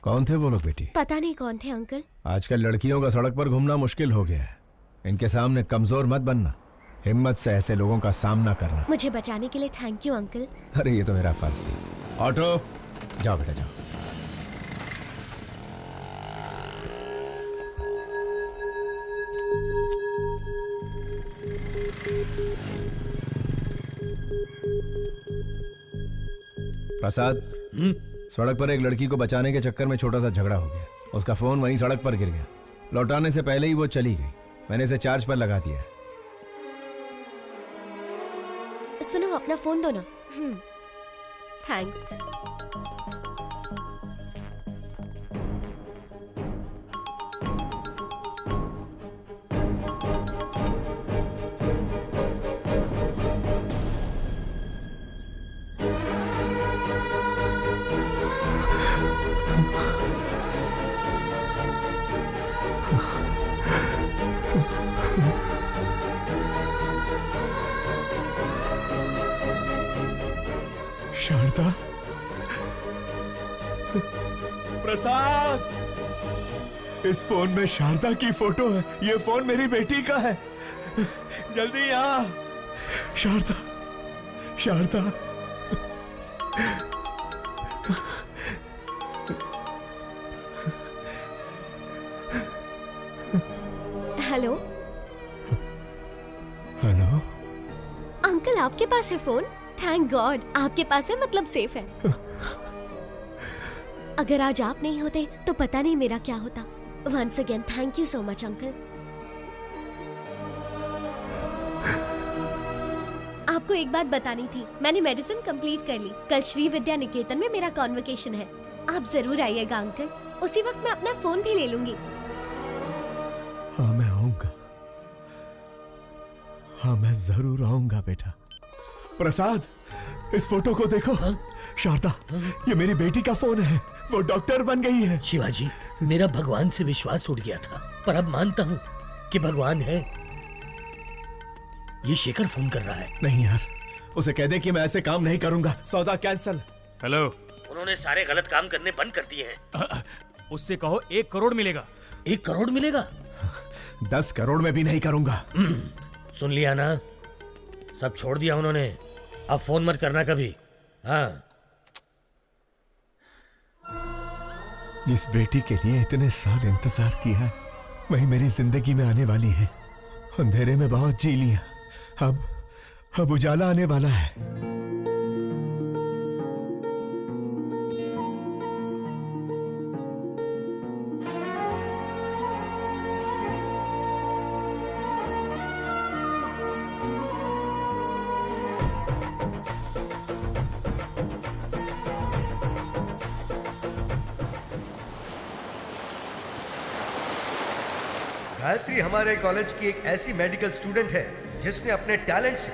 कौन थे वो लोग बेटी? पता नहीं कौन थे अंकल। आजकल लड़कियों का सड़क पर घूमना मुश्किल हो गया है। इनके सामने कमजोर मत बनना, हिम्मत से ऐसे लोगों का सामना करना। मुझे बचाने के लिए थैंक यू अंकल। अरे ये तो मेरा फर्ज था। ऑटो जाओ बेटा जाओ। प्रसाद, सड़क पर एक लड़की को बचाने के चक्कर में छोटा सा झगड़ा हो गया। उसका फोन वहीं सड़क पर गिर गया। लौटाने से पहले ही वो चली गई। मैंने इसे चार्ज पर लगा दिया है। सुनो, अपना फोन दो ना। थैंक्स। शारदा, प्रसाद, इस फोन में शारदा की फोटो है। ये फोन मेरी बेटी का है। जल्दी आ Sharda, Sharda. Hello hello. Uncle, आपके पास है फोन? थैंक गॉड, आपके पास है, मतलब सेफ है। अगर आज आप नहीं होते तो पता नहीं मेरा क्या होता। Once again thank you so much uncle. आपको एक बात बतानी थी, मैंने मेडिसिन कंप्लीट कर ली। कल श्री विद्या निकेतन में मेरा कॉन्वोकेशन है। आप जरूर आइएगा अंकल। उसी वक्त मैं अपना फोन भी ले लूंगी। हाँ मैं आऊंगा। हाँ मैं जरूर आऊंगा बेटा। प्रसाद, इस फोटो को देखो। शारदा, ये मेरी बेटी का फोन है। वो डॉक्टर बन गई है। शिवाजी, मेरा भगवान से विश्वास उठ गया था, पर अब मानता हूँ कि भगवान है। ये शेखर फोन कर रहा है। नहीं यार, उसे कह दे कि मैं ऐसे काम नहीं करूंगा। सौदा कैंसल। हेलो। उन्होंने सारे गलत काम करने बंद कर दिए हैं। उससे कहो 1 करोड़ मिलेगा। 1 करोड़ मिलेगा? 10 करोड़ में भी नहीं करूंगा। सुन लिया ना, सब छोड़ दिया उन्होंने। अब फोन मत करना कभी। हाँ। जिस बेटी के लिए इतने साल इंतजार किया, वही मेरी जिंदगी में आने वाली है। अंधेरे में बहुत जी लिया, अब उजाला आने वाला है। गायत्री हमारे कॉलेज की एक ऐसी मेडिकल स्टूडेंट है जिसने अपने टैलेंट से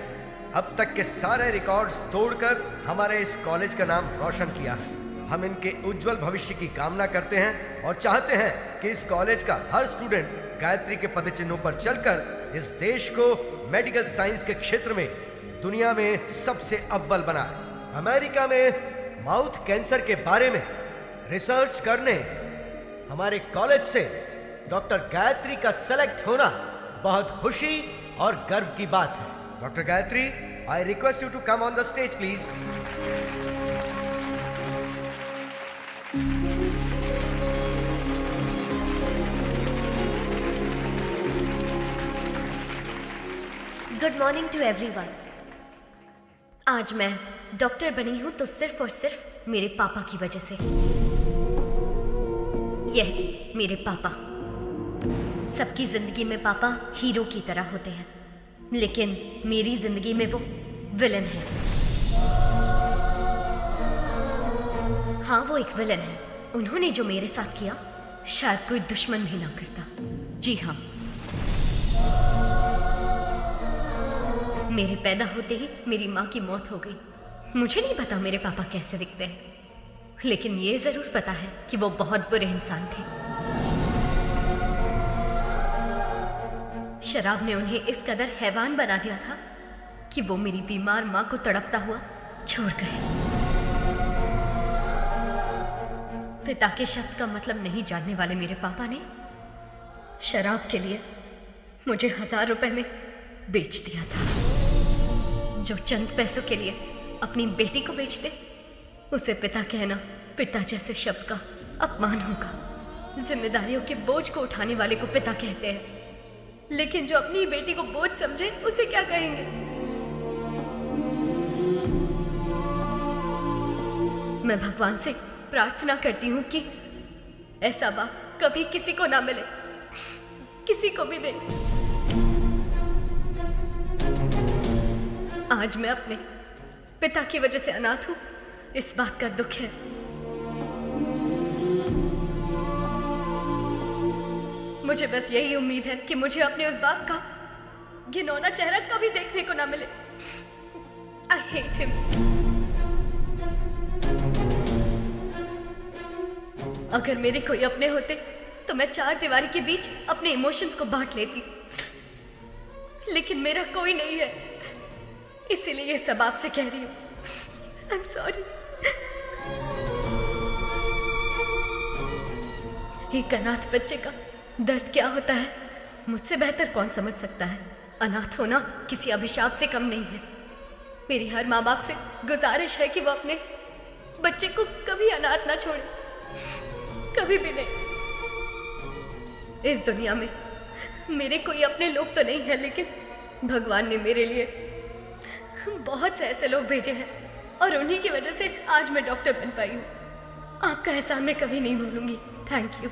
अब तक के सारे रिकॉर्ड्स तोड़कर हमारे इस कॉलेज का नाम रोशन किया है। हम इनके उज्जवल भविष्य की कामना करते हैं और चाहते हैं कि इस कॉलेज का हर स्टूडेंट गायत्री के पदचिन्हों पर चलकर इस देश को मेडिकल साइंस के क्षेत्र में दुनिया में सबसे अव्वल बनाए। अमेरिका में माउथ कैंसर के बारे में रिसर्च करने हमारे कॉलेज से डॉक्टर गायत्री का सेलेक्ट होना बहुत खुशी और गर्व की बात है। Doctor Gayatri, I request you to come on the stage please. Good morning to everyone. आज मैं डॉक्टर बनी हूं तो सिर्फ और सिर्फ मेरे पापा की वजह से। यस, मेरे पापा। सबकी जिंदगी में पापा हीरो की तरह होते हैं, लेकिन मेरी जिंदगी में वो विलन है। हाँ, वो एक विलन है। उन्होंने जो मेरे साथ किया शायद कोई दुश्मन भी ना करता। जी हाँ, मेरे पैदा होते ही मेरी माँ की मौत हो गई। मुझे नहीं पता मेरे पापा कैसे दिखते हैं, लेकिन ये जरूर पता है कि वो बहुत बुरे इंसान थे। शराब ने उन्हें इस कदर हैवान बना दिया था कि वो मेरी बीमार माँ को तड़पता हुआ छोड़ गए। पिता के शब्द का मतलब नहीं जानने वाले मेरे पापा ने शराब के लिए मुझे 1000 रुपए में बेच दिया था। जो चंद पैसों के लिए अपनी बेटी को बेच दे उसे पिता कहना पिता जैसे शब्द का अपमान होगा। जिम्मेदारियों के बोझ को उठाने वाले को पिता कहते हैं, लेकिन जो अपनी बेटी को बोझ समझे उसे क्या कहेंगे? मैं भगवान से प्रार्थना करती हूँ कि ऐसा बाप कभी किसी को ना मिले, किसी को भी नहीं। आज मैं अपने पिता की वजह से अनाथ हूँ, इस बात का दुख है। मुझे बस यही उम्मीद है कि मुझे अपने उस बाप का घिनौना चेहरा कभी देखने को ना मिले। I hate him. अगर मेरे कोई अपने होते तो मैं 4 दीवारी के बीच अपने इमोशंस को बांट लेती, लेकिन मेरा कोई नहीं है, इसीलिए ये सब आपसे कह रही हूँ। I'm sorry. एक अनाथ बच्चे का दर्द क्या होता है मुझसे बेहतर कौन समझ सकता है। अनाथ होना किसी अभिशाप से कम नहीं है। मेरी हर माँ बाप से गुजारिश है कि वो अपने बच्चे को कभी अनाथ ना छोड़े, कभी भी नहीं। इस दुनिया में मेरे कोई अपने लोग तो नहीं है, लेकिन भगवान ने मेरे लिए बहुत से ऐसे लोग भेजे हैं और उन्हीं की वजह से आज मैं डॉक्टर बन पाई हूँ। आपका एहसान मैं कभी नहीं भूलूंगी। Thank you.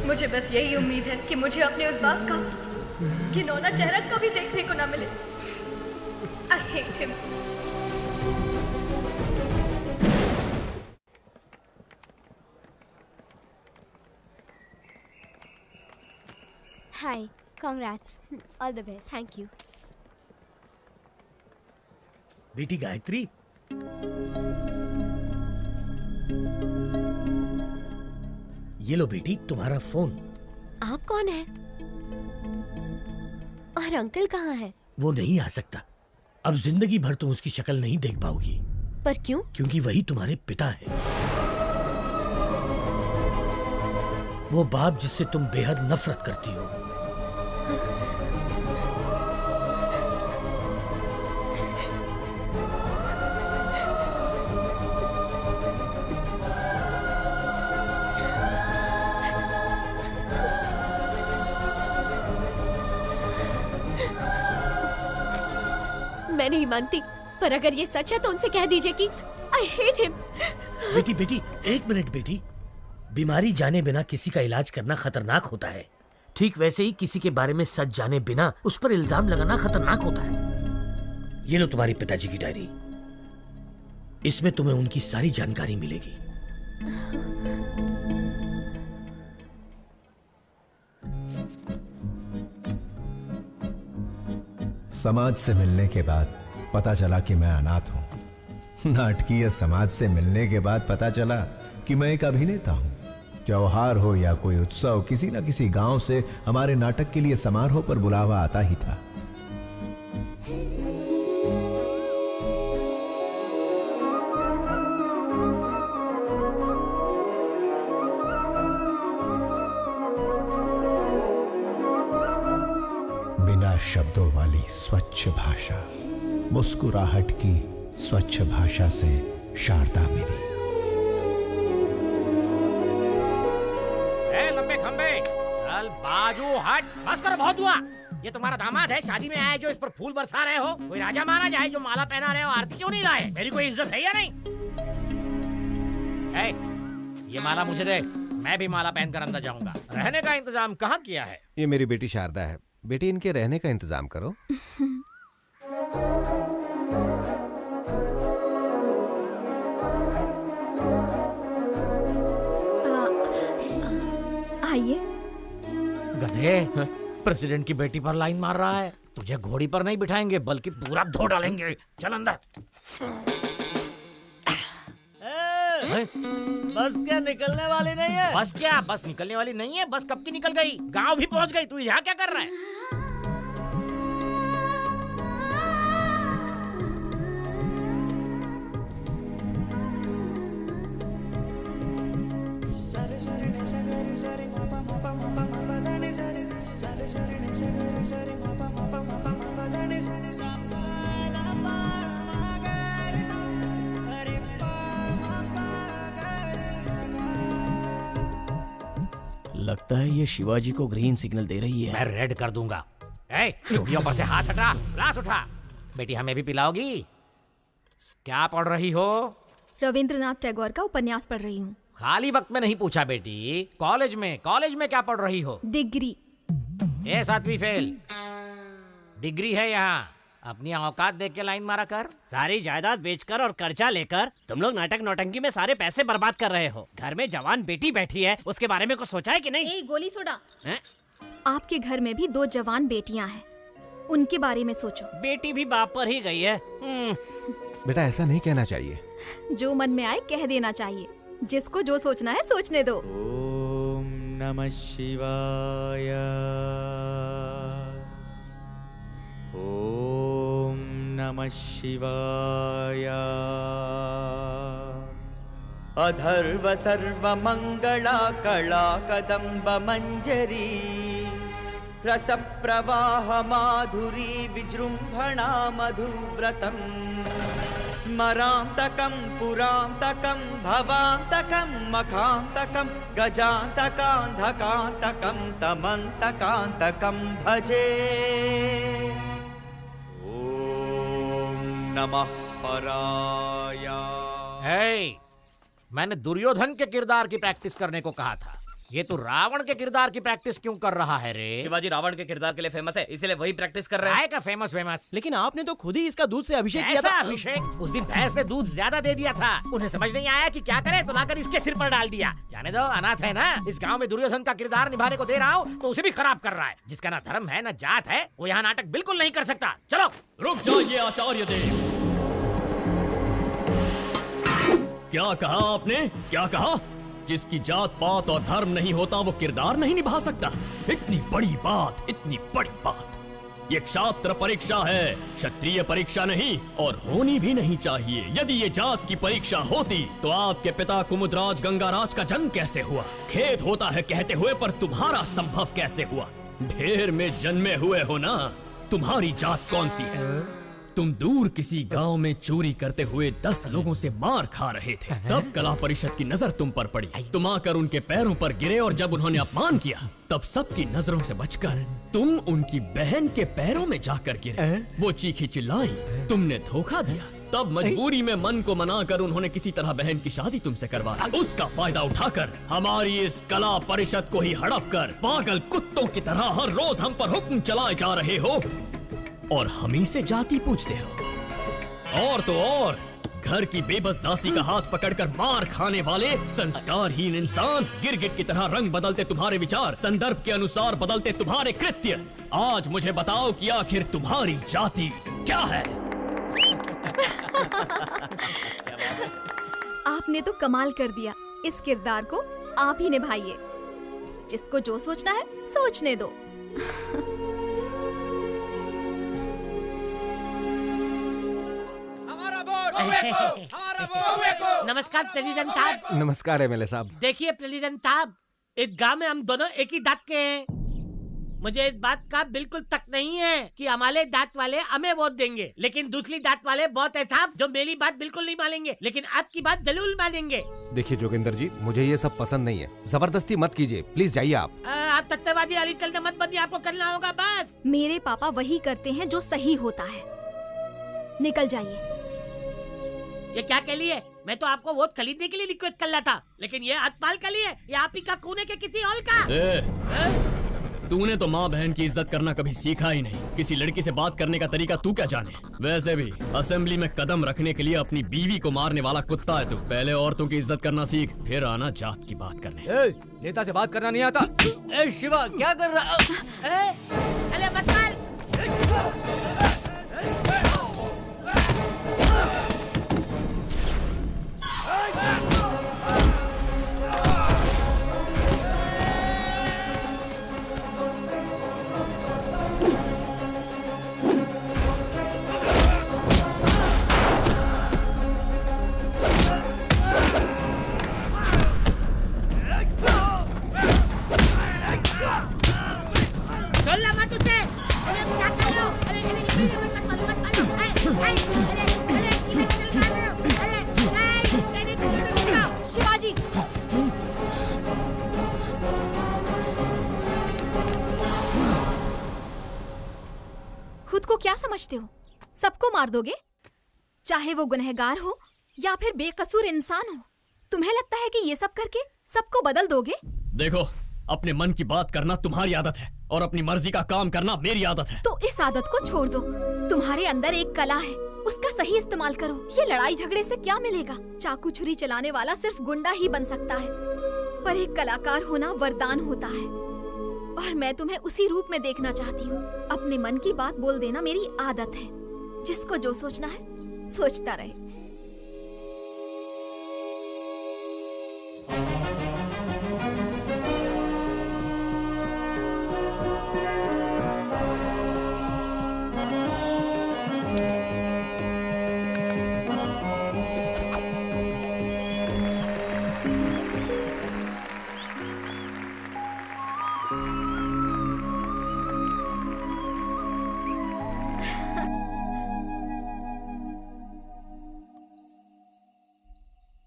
मुझे बस यही उम्मीद है कि मुझे अपने उस बाप का घिनौना चेहरा कभी देखने को ना मिले। I hate him. Hi, congrats. All the best. Thank you. बेटी गायत्री, ये लो बेटी तुम्हारा फोन। आप कौन है? और अंकल कहाँ है? वो नहीं आ सकता। अब जिंदगी भर तुम उसकी शक्ल नहीं देख पाओगी। पर क्यों? क्योंकि वही तुम्हारे पिता है, वो बाप जिससे तुम बेहद नफरत करती हो। मैं नहीं मानती, पर अगर ये सच है तो उनसे कह दीजिए कि I hate him. बेटी बेटी एक मिनट बेटी, बीमारी जाने बिना किसी का इलाज करना खतरनाक होता है। ठीक वैसे ही किसी के बारे में सच जाने बिना उस पर इल्जाम लगाना खतरनाक होता है। ये लो तुम्हारे पिताजी की डायरी, इसमें तुम्हें उनकी सारी जानकारी मिलेगी। समाज से मिलने के बाद पता चला कि मैं अनाथ हूं। नाटकीय समाज से मिलने के बाद पता चला कि मैं एक अभिनेता हूं। त्योहार हो या कोई उत्सव, किसी न किसी गांव से हमारे नाटक के लिए समारोह पर बुलावा आता ही था। शब्दों वाली स्वच्छ भाषा, मुस्कुराहट की स्वच्छ भाषा से शारदा मेरी। लंबे खंबे चल बाजू हट, बस करो, बहुत हुआ। ये तुम्हारा दामाद है, शादी में आए जो इस पर फूल बरसा रहे हो? कोई राजा माना जाए जो माला पहना रहे हो, आरती क्यों नहीं लाए? मेरी कोई इज्जत है या नहीं? ये माला मुझे दे, मैं भी माला पहनकर अंदर जाऊंगा। रहने का इंतजाम कहाँ किया है? ये मेरी बेटी शारदा है, बेटी इनके रहने का इंतजाम करो। आइए। गधे, प्रेसिडेंट की बेटी पर लाइन मार रहा है। तुझे घोड़ी पर नहीं बिठाएंगे बल्कि पूरा धो डालेंगे। चल अंदर। बस क्या निकलने वाली नहीं है? बस क्या? बस निकलने वाली नहीं है? बस कब की निकल गई, गांव भी पहुंच गई। तू यहाँ क्या कर रहा है? लगता है ये शिवाजी को ग्रीन सिग्नल दे रही है। मैं रेड कर दूंगा। चूड़ियों पर से हाथ हटा, ग्लास उठा। बेटी हमें भी पिलाओगी? क्या पढ़ रही हो? रविंद्रनाथ टैगोर का उपन्यास पढ़ रही हूँ। खाली वक्त में नहीं पूछा बेटी, कॉलेज में क्या पढ़ रही हो? डिग्री। 7वीं फेल। डिग्री है यहाँ। अपनी औकात देख के लाइन मारा कर। सारी जायदाद बेचकर और कर्जा लेकर तुम लोग नाटक नौटंकी में सारे पैसे बर्बाद कर रहे हो। घर में जवान बेटी बैठी है, उसके बारे में कुछ सोचा है कि नहीं? गोली सोडा। आपके घर में भी 2 जवान बेटियां हैं, उनके बारे में सोचो। बेटी भी बाप पर ही गई है। बेटा ऐसा नहीं कहना चाहिए। जो मन में आए कह देना चाहिए। जिसको जो सोचना है सोचने दो। ओम नमः शिवाय। ओम नमः शिवाय। अधर्व सर्वमंगला कला कदम्ब मंजरी रस प्रवाह माधुरी विजृंभणा मधुव्रतम् स्मरान्तकं पुरान्तकं भवान्तकं मखान्तकं गजान्तकान्धकान्तकं तमन्तकान्तकं भजे। ओम नमः हराय। मैंने दुर्योधन के किरदार की प्रैक्टिस करने को कहा था। ये तो रावण के किरदार की प्रैक्टिस क्यों कर रहा है रे? शिवाजी रावण के किरदार के लिए फेमस है, इसलिए वही प्रैक्टिस कर रहा है। का फेमस? लेकिन आपने तो खुद ही इसका दूध से अभिषेक किया था। अभिषेक? उस दिन भैंस ने दूध ज्यादा दे दिया था, उन्हें समझ नहीं आया कि क्या करे तो लाकर इसके सिर पर डाल दिया। जाने दो, अनाथ है ना। इस गाँव में दुर्योधन का किरदार निभाने को दे रहा हूँ तो उसे भी खराब कर रहा है। जिसका ना धर्म है ना जात है, वो यहाँ नाटक बिल्कुल नहीं कर सकता। चलो। रुक जाइए आचार्य देव। क्या कहा आपने? क्या कहा? जिसकी जात पात और धर्म नहीं होता वो किरदार नहीं निभा सकता? इतनी बड़ी बात, इतनी बड़ी बात। ये क्षात्र परीक्षा है, क्षत्रिय परीक्षा नहीं, और होनी भी नहीं चाहिए। यदि ये जात की परीक्षा होती तो आपके पिता कुमुदराज गंगाराज का जन्म कैसे हुआ? खेद होता है कहते हुए, पर तुम्हारा संभव कैसे हुआ? ढेर में जन्मे हुए हो ना। तुम्हारी जात कौन सी है? तुम दूर किसी गांव में चोरी करते हुए 10 लोगों से मार खा रहे थे, तब कला परिषद की नजर तुम पर पड़ी। तुम आकर उनके पैरों पर गिरे और जब उन्होंने अपमान किया तब सबकी नजरों से बचकर तुम उनकी बहन के पैरों में जाकर गिरे। वो चीखी चिल्लाई, तुमने धोखा दिया। तब मजबूरी में मन को मनाकर उन्होंने किसी तरह बहन की शादी तुमसे करवा दी। उसका फायदा उठाकर हमारी इस कला परिषद को ही हड़प कर पागल कुत्तों की तरह हर रोज हम पर हुक्म चलाए जा रहे हो और हम ही से जाति पूछते हो। और तो और घर की बेबस दासी का हाथ पकड़कर मार खाने वाले संस्कारहीन इंसान, गिरगिट की तरह रंग बदलते तुम्हारे विचार, संदर्भ के अनुसार बदलते तुम्हारे कृत्य। आज मुझे बताओ कि आखिर तुम्हारी जाति क्या है? आपने तो कमाल कर दिया। इस किरदार को आप ही निभाइए। जिसको जो सोचना है सोचने दो। नमस्कार प्रेसिडेंट साहब। नमस्कार एमएलए साहब। देखिए प्रेसिडेंट साहब, इस गांव में हम दोनों एक ही दांत के हैं। मुझे इस बात का बिल्कुल तक नहीं है कि हमारे दांत वाले हमें वोट देंगे, लेकिन दूसरी दांत वाले बहुत है साहब जो मेरी बात बिल्कुल नहीं मानेंगे, लेकिन आपकी बात जरूर मानेंगे। देखिए जोगिंदर जी, मुझे ये सब पसंद नहीं है, जबरदस्ती मत कीजिए, प्लीज जाइए आप। आप तत्ववादी अली चलते मत बनिए, आपको करना होगा बस। मेरे पापा वही करते हैं जो सही होता है। निकल जाइए। ये क्या के लिए? मैं तो आपको वोट खरीदने के लिए रिक्वेस्ट कर रहा था, लेकिन ये हथपाल के लिए या आप ही का खूने के किसी और का? तूने तो माँ बहन की इज्जत करना कभी सीखा ही नहीं। किसी लड़की से बात करने का तरीका तू क्या जाने? वैसे भी असेंबली में कदम रखने के लिए अपनी बीवी को मारने वाला कुत्ता है तू। पहले औरतों की इज्जत करना सीख, फिर आना जात की बात करने। नेता से बात करना नहीं आता? शिवा क्या कर रहा? अरे मत मार। शिवाजी, खुद को क्या समझते हो? सबको मार दोगे, चाहे वो गुनहगार हो या फिर बेकसूर इंसान हो। तुम्हें लगता है कि ये सब करके सबको बदल दोगे? देखो, अपने मन की बात करना तुम्हारी आदत है और अपनी मर्जी का काम करना मेरी आदत है। तो इस आदत को छोड़ दो। तुम्हारे अंदर एक कला है, उसका सही इस्तेमाल करो। ये लड़ाई झगड़े से क्या मिलेगा? चाकू छुरी चलाने वाला सिर्फ गुंडा ही बन सकता है, पर एक कलाकार होना वरदान होता है, और मैं तुम्हें उसी रूप में देखना चाहती हूँ। अपने मन की बात बोल देना मेरी आदत है। जिसको जो सोचना है सोचता रहे।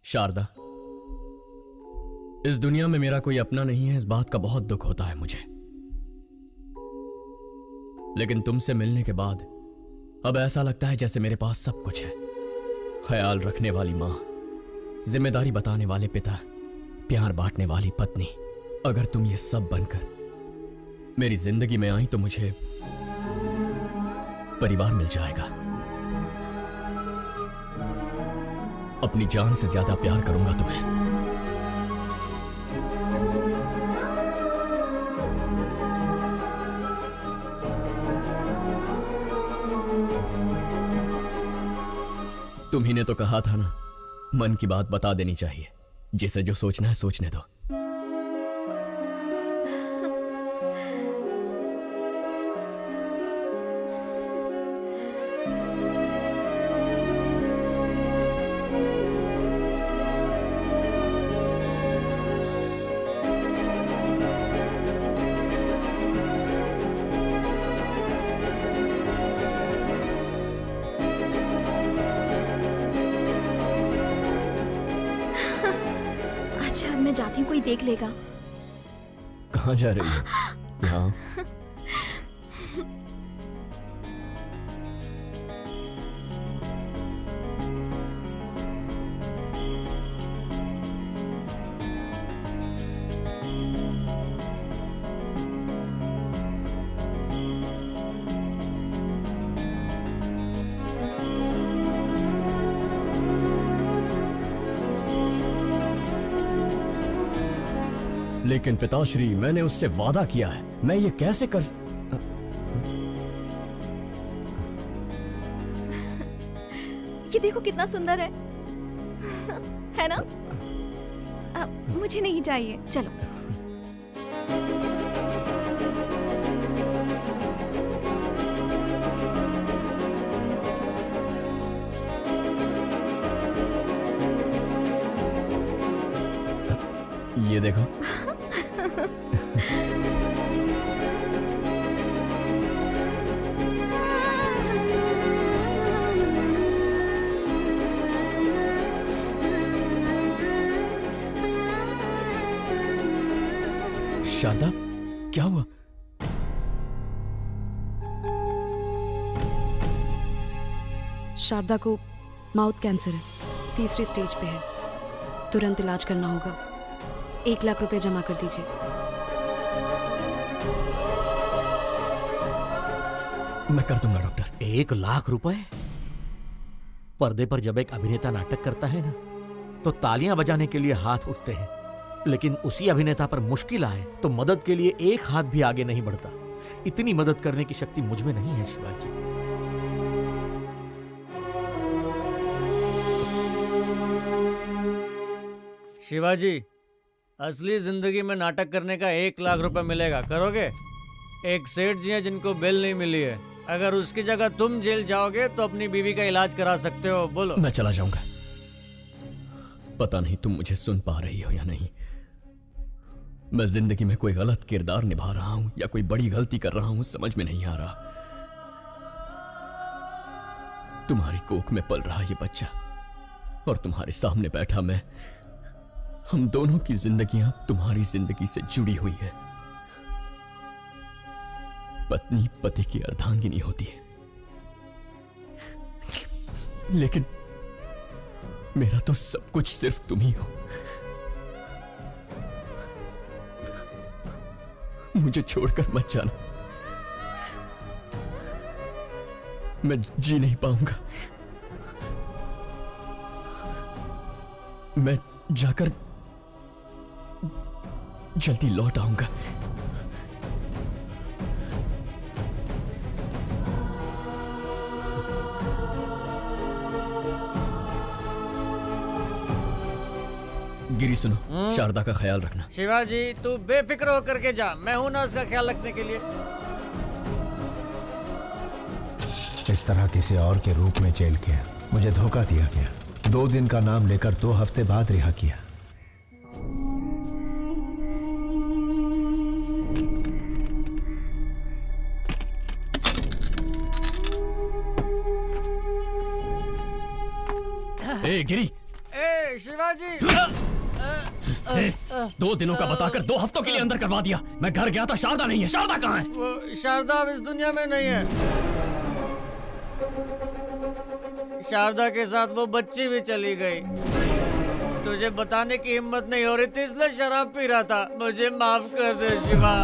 शारदा, इस दुनिया में मेरा कोई अपना नहीं है, इस बात का बहुत दुख होता है मुझे। लेकिन तुमसे मिलने के बाद अब ऐसा लगता है जैसे मेरे पास सब कुछ है। ख्याल रखने वाली माँ, जिम्मेदारी बताने वाले पिता, प्यार बांटने वाली पत्नी। अगर तुम ये सब बनकर मेरी जिंदगी में आई तो मुझे परिवार मिल जाएगा। अपनी जान से ज्यादा प्यार करूंगा तुम्हें। तुम्ही ने तो कहा था ना, मन की बात बता देनी चाहिए। जिसे जो सोचना है सोचने दो। मैं जाती हूँ, कोई देख लेगा। कहाँ जा रही हो? यहाँ। लेकिन पिताश्री, मैंने उससे वादा किया है, मैं ये कैसे कर... ये देखो कितना सुंदर है ना? मुझे नहीं चाहिए, चलो। ये देखो। शारदा, क्या हुआ? शारदा को माउथ कैंसर है, 3री स्टेज पे है। तुरंत इलाज करना होगा। 1 लाख रुपए जमा कर दीजिए। मैं कर दूंगा डॉक्टर। 1 लाख रुपए? पर्दे पर जब एक अभिनेता नाटक करता है ना, तो तालियां बजाने के लिए हाथ उठते हैं, लेकिन उसी अभिनेता पर मुश्किल आए तो मदद के लिए एक हाथ भी आगे नहीं बढ़ता। इतनी मदद करने की शक्ति मुझ में नहीं है शिवाजी। शिवाजी, असली जिंदगी में नाटक करने का 1 लाख रुपए मिलेगा, करोगे? एक सेठ जी हैं जिनको बेल नहीं मिली है। अगर उसकी जगह तुम जेल जाओगे तो अपनी बीवी का इलाज करा सकते हो। बोलो। मैं चला जाऊंगा। पता नहीं तुम मुझे सुन पा रही हो या नहीं। मैं जिंदगी में कोई गलत किरदार निभा रहा हूं या कोई बड़ी गलती कर रहा हूं, समझ में नहीं आ रहा। तुम्हारी कोख में पल रहा ये बच्चा और तुम्हारे सामने बैठा मैं, हम दोनों की जिंदगियां तुम्हारी जिंदगी से जुड़ी हुई है। पत्नी पति की अर्धांगिनी होती है, लेकिन मेरा तो सब कुछ सिर्फ तुम ही हो। मुझे छोड़कर मत जाना, मैं जी नहीं पाऊंगा। मैं जाकर जल्दी लौट आऊंगा। गिरी सुनो, शारदा का ख्याल रखना। शिवाजी, तू बेफिक्र होकर के जा, मैं हूं ना उसका ख्याल रखने के लिए। इस तरह किसी और के रूप में जेल किया, मुझे धोखा दिया गया। 2 दिन का नाम लेकर 2 हफ्ते बाद रिहा किया। ए गिरी, ए शिवाजी, 2 दिनों का बताकर 2 हफ्तों के लिए अंदर करवा दिया। मैं घर गया था, शारदा नहीं है। शारदा कहाँ है? वो शारदा अब इस दुनिया में नहीं है। शारदा के साथ वो बच्ची भी चली गई। तुझे बताने की हिम्मत नहीं हो रही थी, इसलिए शराब पी रहा था। मुझे माफ कर दे शिवा।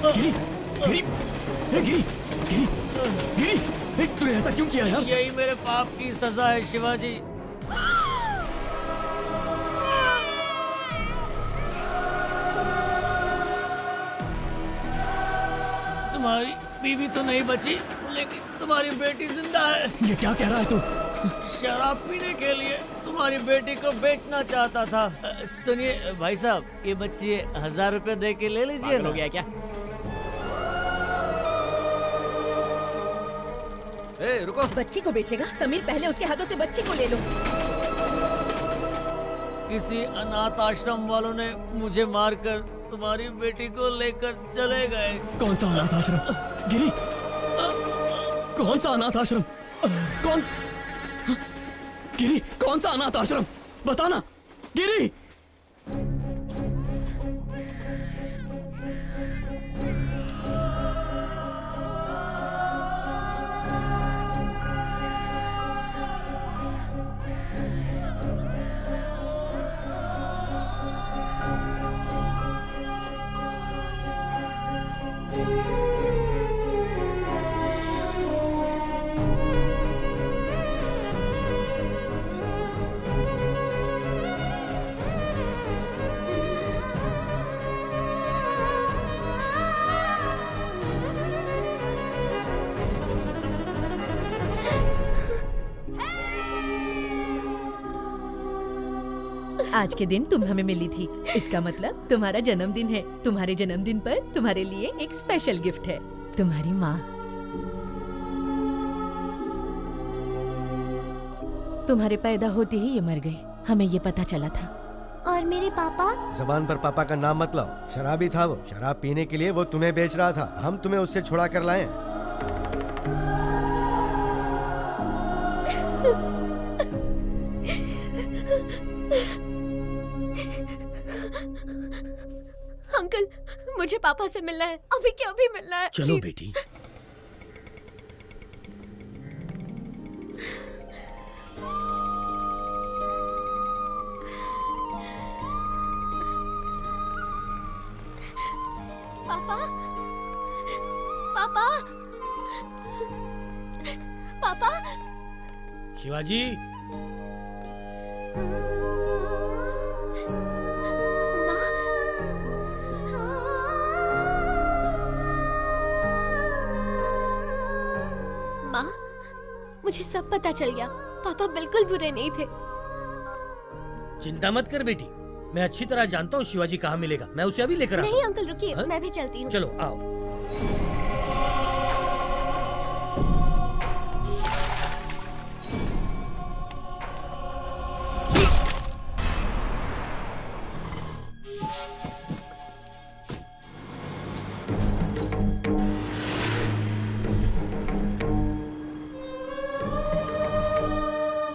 गिरी, गिरी, गिरी, गिरी, गिरी, तूने ऐसा क्यों किया यार? यही मेरे पाप की सजा है शिवाजी। तुम्हारी बीवी तो नहीं बची, लेकिन तुम्हारी बेटी जिंदा है। ये क्या कह रहा है तू? शराब पीने के लिए तुम्हारी बेटी को बेचना चाहता था। सुनिए भाई साहब, ये बच्ची 1000 रुपए दे के ले लीजिए। हो गया क्या? ए, रुको। बच्ची को बेचेगा? समीर, पहले उसके हाथों से बच्ची को ले लो। किसी अनाथ आश्रम वालों ने मुझे मारकर तुम्हारी बेटी को लेकर चले गए। कौन सा अनाथ आश्रम? गिरी, कौन सा अनाथ आश्रम? कौन? गिरी, कौन सा अनाथ आश्रम? बताना गिरी। आज के दिन तुम हमें मिली थी, इसका मतलब तुम्हारा जन्मदिन है। तुम्हारे जन्मदिन पर तुम्हारे लिए एक स्पेशल गिफ्ट है, तुम्हारी माँ। तुम्हारे पैदा होते ही ये मर गई, हमें ये पता चला था। और मेरे पापा? जबान पर पापा का नाम मत लाओ, शराबी था वो। शराब पीने के लिए वो तुम्हें बेच रहा था, हम तुम्हें उससे छुड़ा कर लाए। अंकल, मुझे पापा से मिलना है, अभी के अभी मिलना है। चलो प्लीज। बेटी। पापा, पापा, पापा। शिवाजी, माँ, मुझे सब पता चल गया। पापा बिल्कुल बुरे नहीं थे। चिंता मत कर बेटी, मैं अच्छी तरह जानता हूँ शिवाजी कहाँ मिलेगा। मैं उसे अभी लेकर आता नहीं हूँ। अंकल रुकिए, मैं भी चलती हूँ। चलो आओ।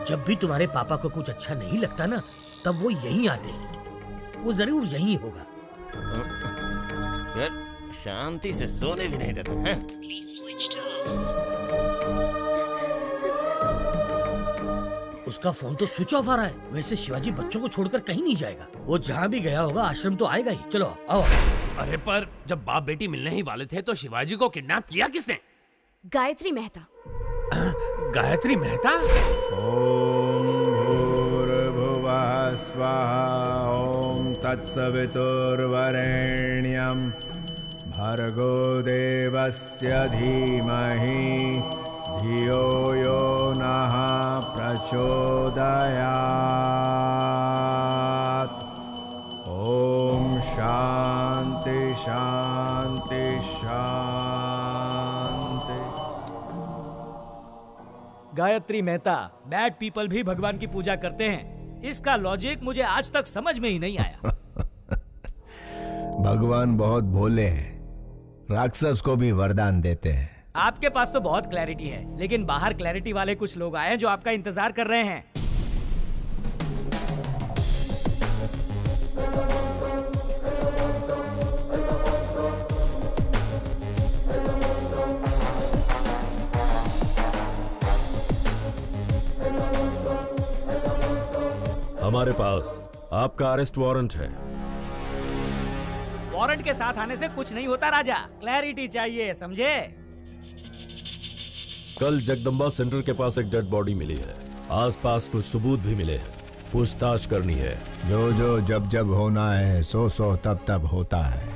जब भी तुम्हारे पापा को कुछ अच्छा नहीं लगता ना, तब वो यहीं आते हैं। वो जरूर यहीं होगा। यार शांति से सोने भी नहीं देते हैं। उसका फोन तो स्विच ऑफ आ रहा है। वैसे शिवाजी बच्चों को छोड़कर कहीं नहीं जाएगा। वो जहाँ भी गया होगा आश्रम तो आएगा ही। चलो आओ। अरे पर जब बाप बेटी मिलने ही वाले थे तो शिवाजी को किडनैप किया किसने? गायत्री मेहता। गायत्री मेहता? ओम भूर्भुवः स्वाहा ओम तत्सवितुर्वरेण्यं भर्गो देवस्य धीमहि धियो यो नः प्रचोदयात्। ओम शांति शांति शांति। गायत्री मेहता, बैड पीपल भी भगवान की पूजा करते हैं। इसका लॉजिक मुझे आज तक समझ में ही नहीं आया। भगवान बहुत भोले हैं, राक्षस को भी वरदान देते हैं। आपके पास तो बहुत क्लैरिटी है, लेकिन बाहर क्लैरिटी वाले कुछ लोग आए हैं जो आपका इंतजार कर रहे हैं। हमारे पास आपका अरेस्ट वारंट है। वारंट के साथ आने से कुछ नहीं होता राजा, क्लैरिटी चाहिए, समझे? कल जगदम्बा सेंटर के पास एक डेड बॉडी मिली है। आसपास कुछ सबूत भी मिले हैं। पूछताछ करनी है। जो जो जब जब होना है सो सो तब तब होता है।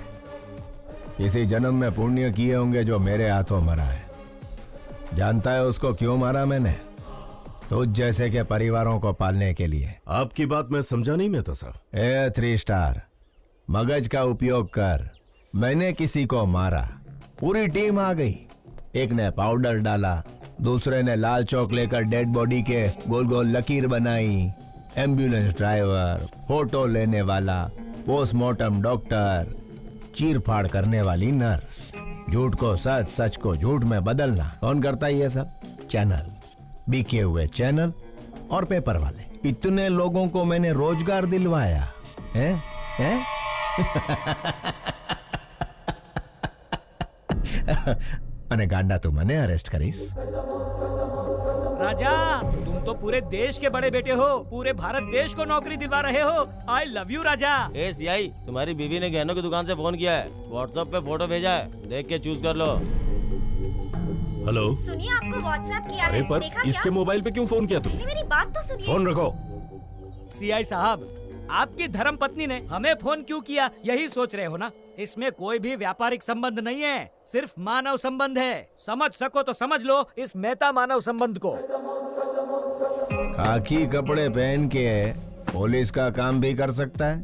किसी जन्म में पुण्य किए होंगे जो मेरे हाथों मरा है। जानता है उसको क्यों मारा मैंने? तुझ जैसे के परिवारों को पालने के लिए। आपकी बात मैं समझा नहीं मैं तो सर। 3 स्टार मगज का उपयोग कर। मैंने किसी को मारा, पूरी टीम आ गई। एक ने पाउडर डाला, दूसरे ने लाल चौक लेकर डेड बॉडी के गोल गोल लकीर बनाई। एम्बुलेंस ड्राइवर, फोटो लेने वाला, पोस्टमार्टम डॉक्टर, चीर फाड़ करने वाली नर्स। झूठ को सच, सच को झूठ में बदलना कौन करता है ये सब? चैनल, बिके हुए चैनल और पेपर वाले। इतने लोगों को मैंने रोजगार दिलवाया है? અને ગાંડા તું મને અરેસ્ટ કરીશ? राजा, तुम तो पूरे देश के बड़े बेटे हो, पूरे भारत देश को नौकरी दिलवा रहे हो। आई love you Raja. A CI, तुम्हारी बीवी ने गहनों की दुकान से फोन किया है, व्हाट्सएप पे फोटो भेजा है, देख के चूज कर लो। हेलो, सुनिए, आपको व्हाट्सएप किया अरे है, पर देखा इसके क्या? मोबाइल पे क्यों फोन किया तुमने? मेरी बात तो सुनिए। फोन रखो। सीआई साहब, आपकी धर्म पत्नी ने हमें फोन क्यों किया, यही सोच रहे हो ना? इसमें कोई भी व्यापारिक संबंध नहीं है, सिर्फ मानव संबंध है। समझ सको तो समझ लो इस मेहता मानव संबंध को। खाकी कपड़े पहन के पुलिस का काम भी कर सकता है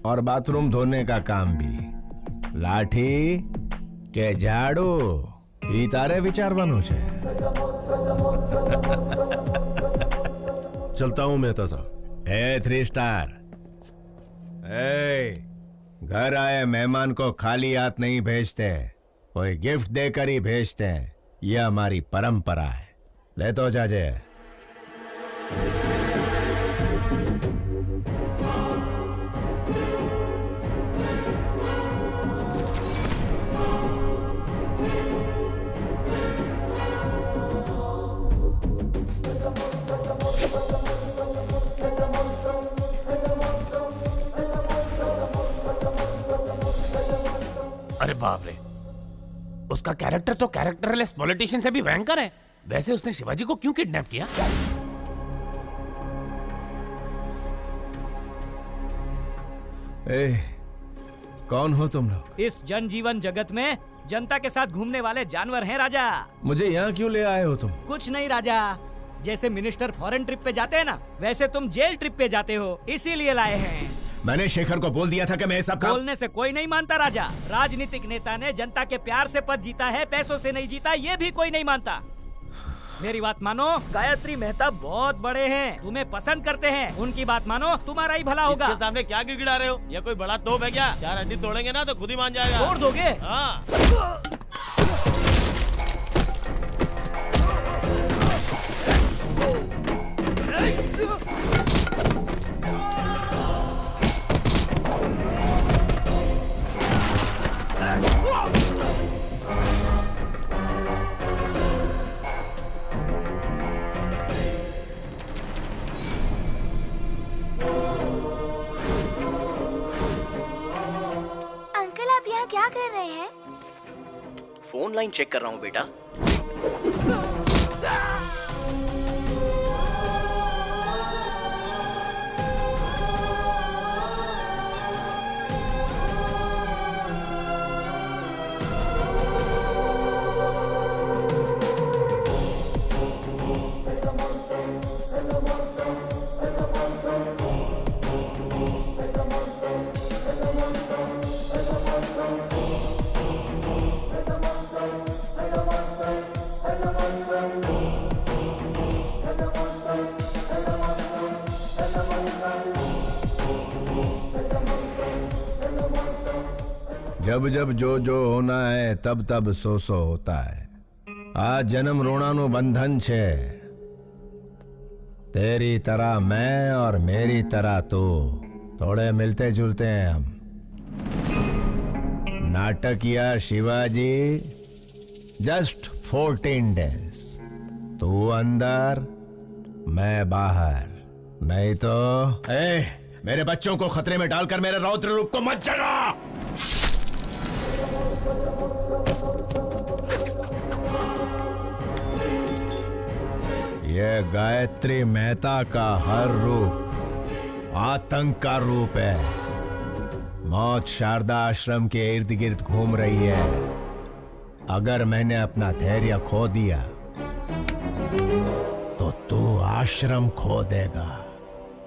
और बाथरूम धोने का काम भी। लाठी के झाड़ू ई तारे विचारवानो छे। चलता हूँ मेहता साहब। ए 3 स्टार, घर आए मेहमान को खाली हाथ नहीं भेजते, कोई गिफ्ट देकर ही भेजते हैं। यह हमारी परंपरा है। ले तो जाजे। अरे बाप रे, उसका कैरेक्टर तो कैरेक्टरलेस पॉलिटिशियन से भी भयंकर है। वैसे उसने शिवाजी को क्यों किडनैप किया? कौन हो तुम लोग? इस जनजीवन जगत में जनता के साथ घूमने वाले जानवर हैं राजा। मुझे यहाँ क्यों ले आए हो तुम? कुछ नहीं राजा, जैसे मिनिस्टर फॉरेन ट्रिप पे जाते हैं ना, वैसे तुम जेल ट्रिप पे जाते हो, इसीलिए लाए हैं। मैंने शेखर को बोल दिया था कि मैं सब काम... बोलने से कोई नहीं मानता राजा। राजनीतिक नेता ने जनता के प्यार से पद जीता है, पैसों से नहीं जीता, ये भी कोई नहीं मानता। मेरी बात मानो, गायत्री मेहता बहुत बड़े हैं, तुम्हें पसंद करते हैं, उनकी बात मानो, तुम्हारा ही भला होगा। इसके सामने क्या गिड़गिड़ा रहे हो? या कोई बड़ा तोप है क्या? 4 हड्डी तोड़ेंगे ना तो खुद ही मान जाएगा। तोड़ दोगे? हाँ। क्या कर रहे हैं? फोन लाइन चेक कर रहा हूँ बेटा। जब जब जो जो होना है तब तब सो सो होता है। आज जन्म रोणानु बंधन छे। तेरी तरह मैं और मेरी तरह तू, थोड़े मिलते जुलते हैं हम। नाटकिया शिवाजी, जस्ट 14 डेज। तू अंदर, मैं बाहर। नहीं तो मेरे बच्चों को खतरे में डालकर मेरे रौद्र रूप को मत जगा। ये गायत्री मेहता का हर रूप आतंक का रूप है। मौत शारदा आश्रम के इर्द गिर्द घूम रही है। अगर मैंने अपना धैर्य खो दिया तो तू आश्रम खो देगा।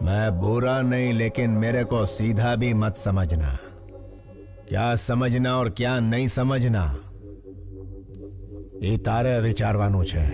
मैं बुरा नहीं, लेकिन मेरे को सीधा भी मत समझना। क्या समझना और क्या नहीं समझना ये तारे विचारवानु छे।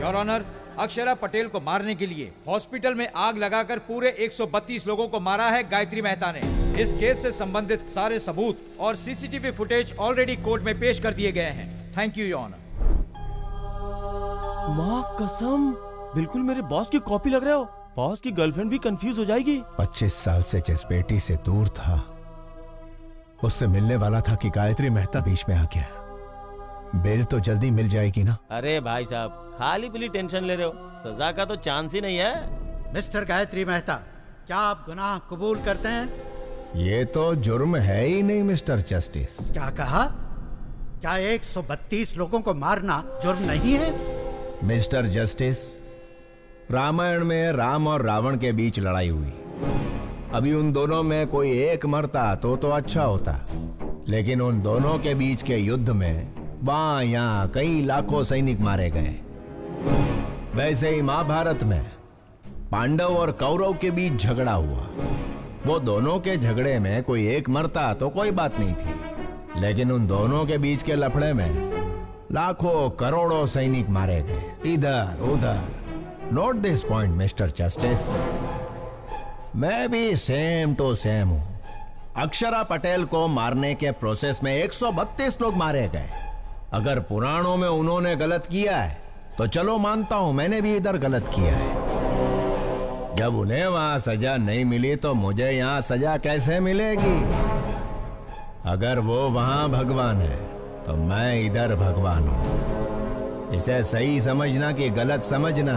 योर ऑनर, अक्षरा पटेल को मारने के लिए हॉस्पिटल में आग लगाकर पूरे 132 लोगों को मारा है गायत्री मेहता ने। इस केस से संबंधित सारे सबूत और सीसीटीवी फुटेज ऑलरेडी कोर्ट में पेश कर दिए गए हैं। Thank you your honour. माँ कसम, बिल्कुल मेरे बॉस की कॉपी लग रहे हो। बॉस की गर्लफ्रेंड भी कंफ्यूज हो जाएगी। 25 साल से जिस बेटी से दूर था, उससे मिलने वाला था कि गायत्री मेहता बीच में आ गया। बेल तो जल्दी मिल जाएगी ना। अरे भाई साहब, खाली पीली टेंशन ले रहे हो, सजा का तो चांस ही नहीं है। मिस्टर गायत्री मेहता, क्या आप गुनाह कबूल करते हैं? ये तो जुर्म है ही नहीं मिस्टर जस्टिस। क्या कहा? क्या 132 लोगों को मारना जुर्म नहीं है? मिस्टर जस्टिस, रामायण में राम और रावण के बीच लड़ाई हुई। अभी उन दोनों में कोई एक मरता तो अच्छा होता, लेकिन उन दोनों के बीच के युद्ध में वहां यहाँ कई लाखों सैनिक मारे गए। वैसे ही महाभारत में पांडव और कौरव के बीच झगड़ा हुआ। वो दोनों के झगड़े में कोई एक मरता तो कोई बात नहीं थी, लेकिन उन दोनों के बीच के लफड़े में लाखों करोड़ों सैनिक मारे गए इधर उधर। Note this point mister justice, मैं भी सेम टू सेम हूं। अक्षरा पटेल को मारने के प्रोसेस में 132 लोग मारे गए। अगर पुराणों में उन्होंने गलत किया है तो चलो मानता हूं मैंने भी इधर गलत किया है। जब उन्हें वहां सजा नहीं मिली तो मुझे यहां सजा कैसे मिलेगी? अगर वो वहां भगवान है तो मैं इधर भगवान हूं। इसे सही समझना कि गलत समझना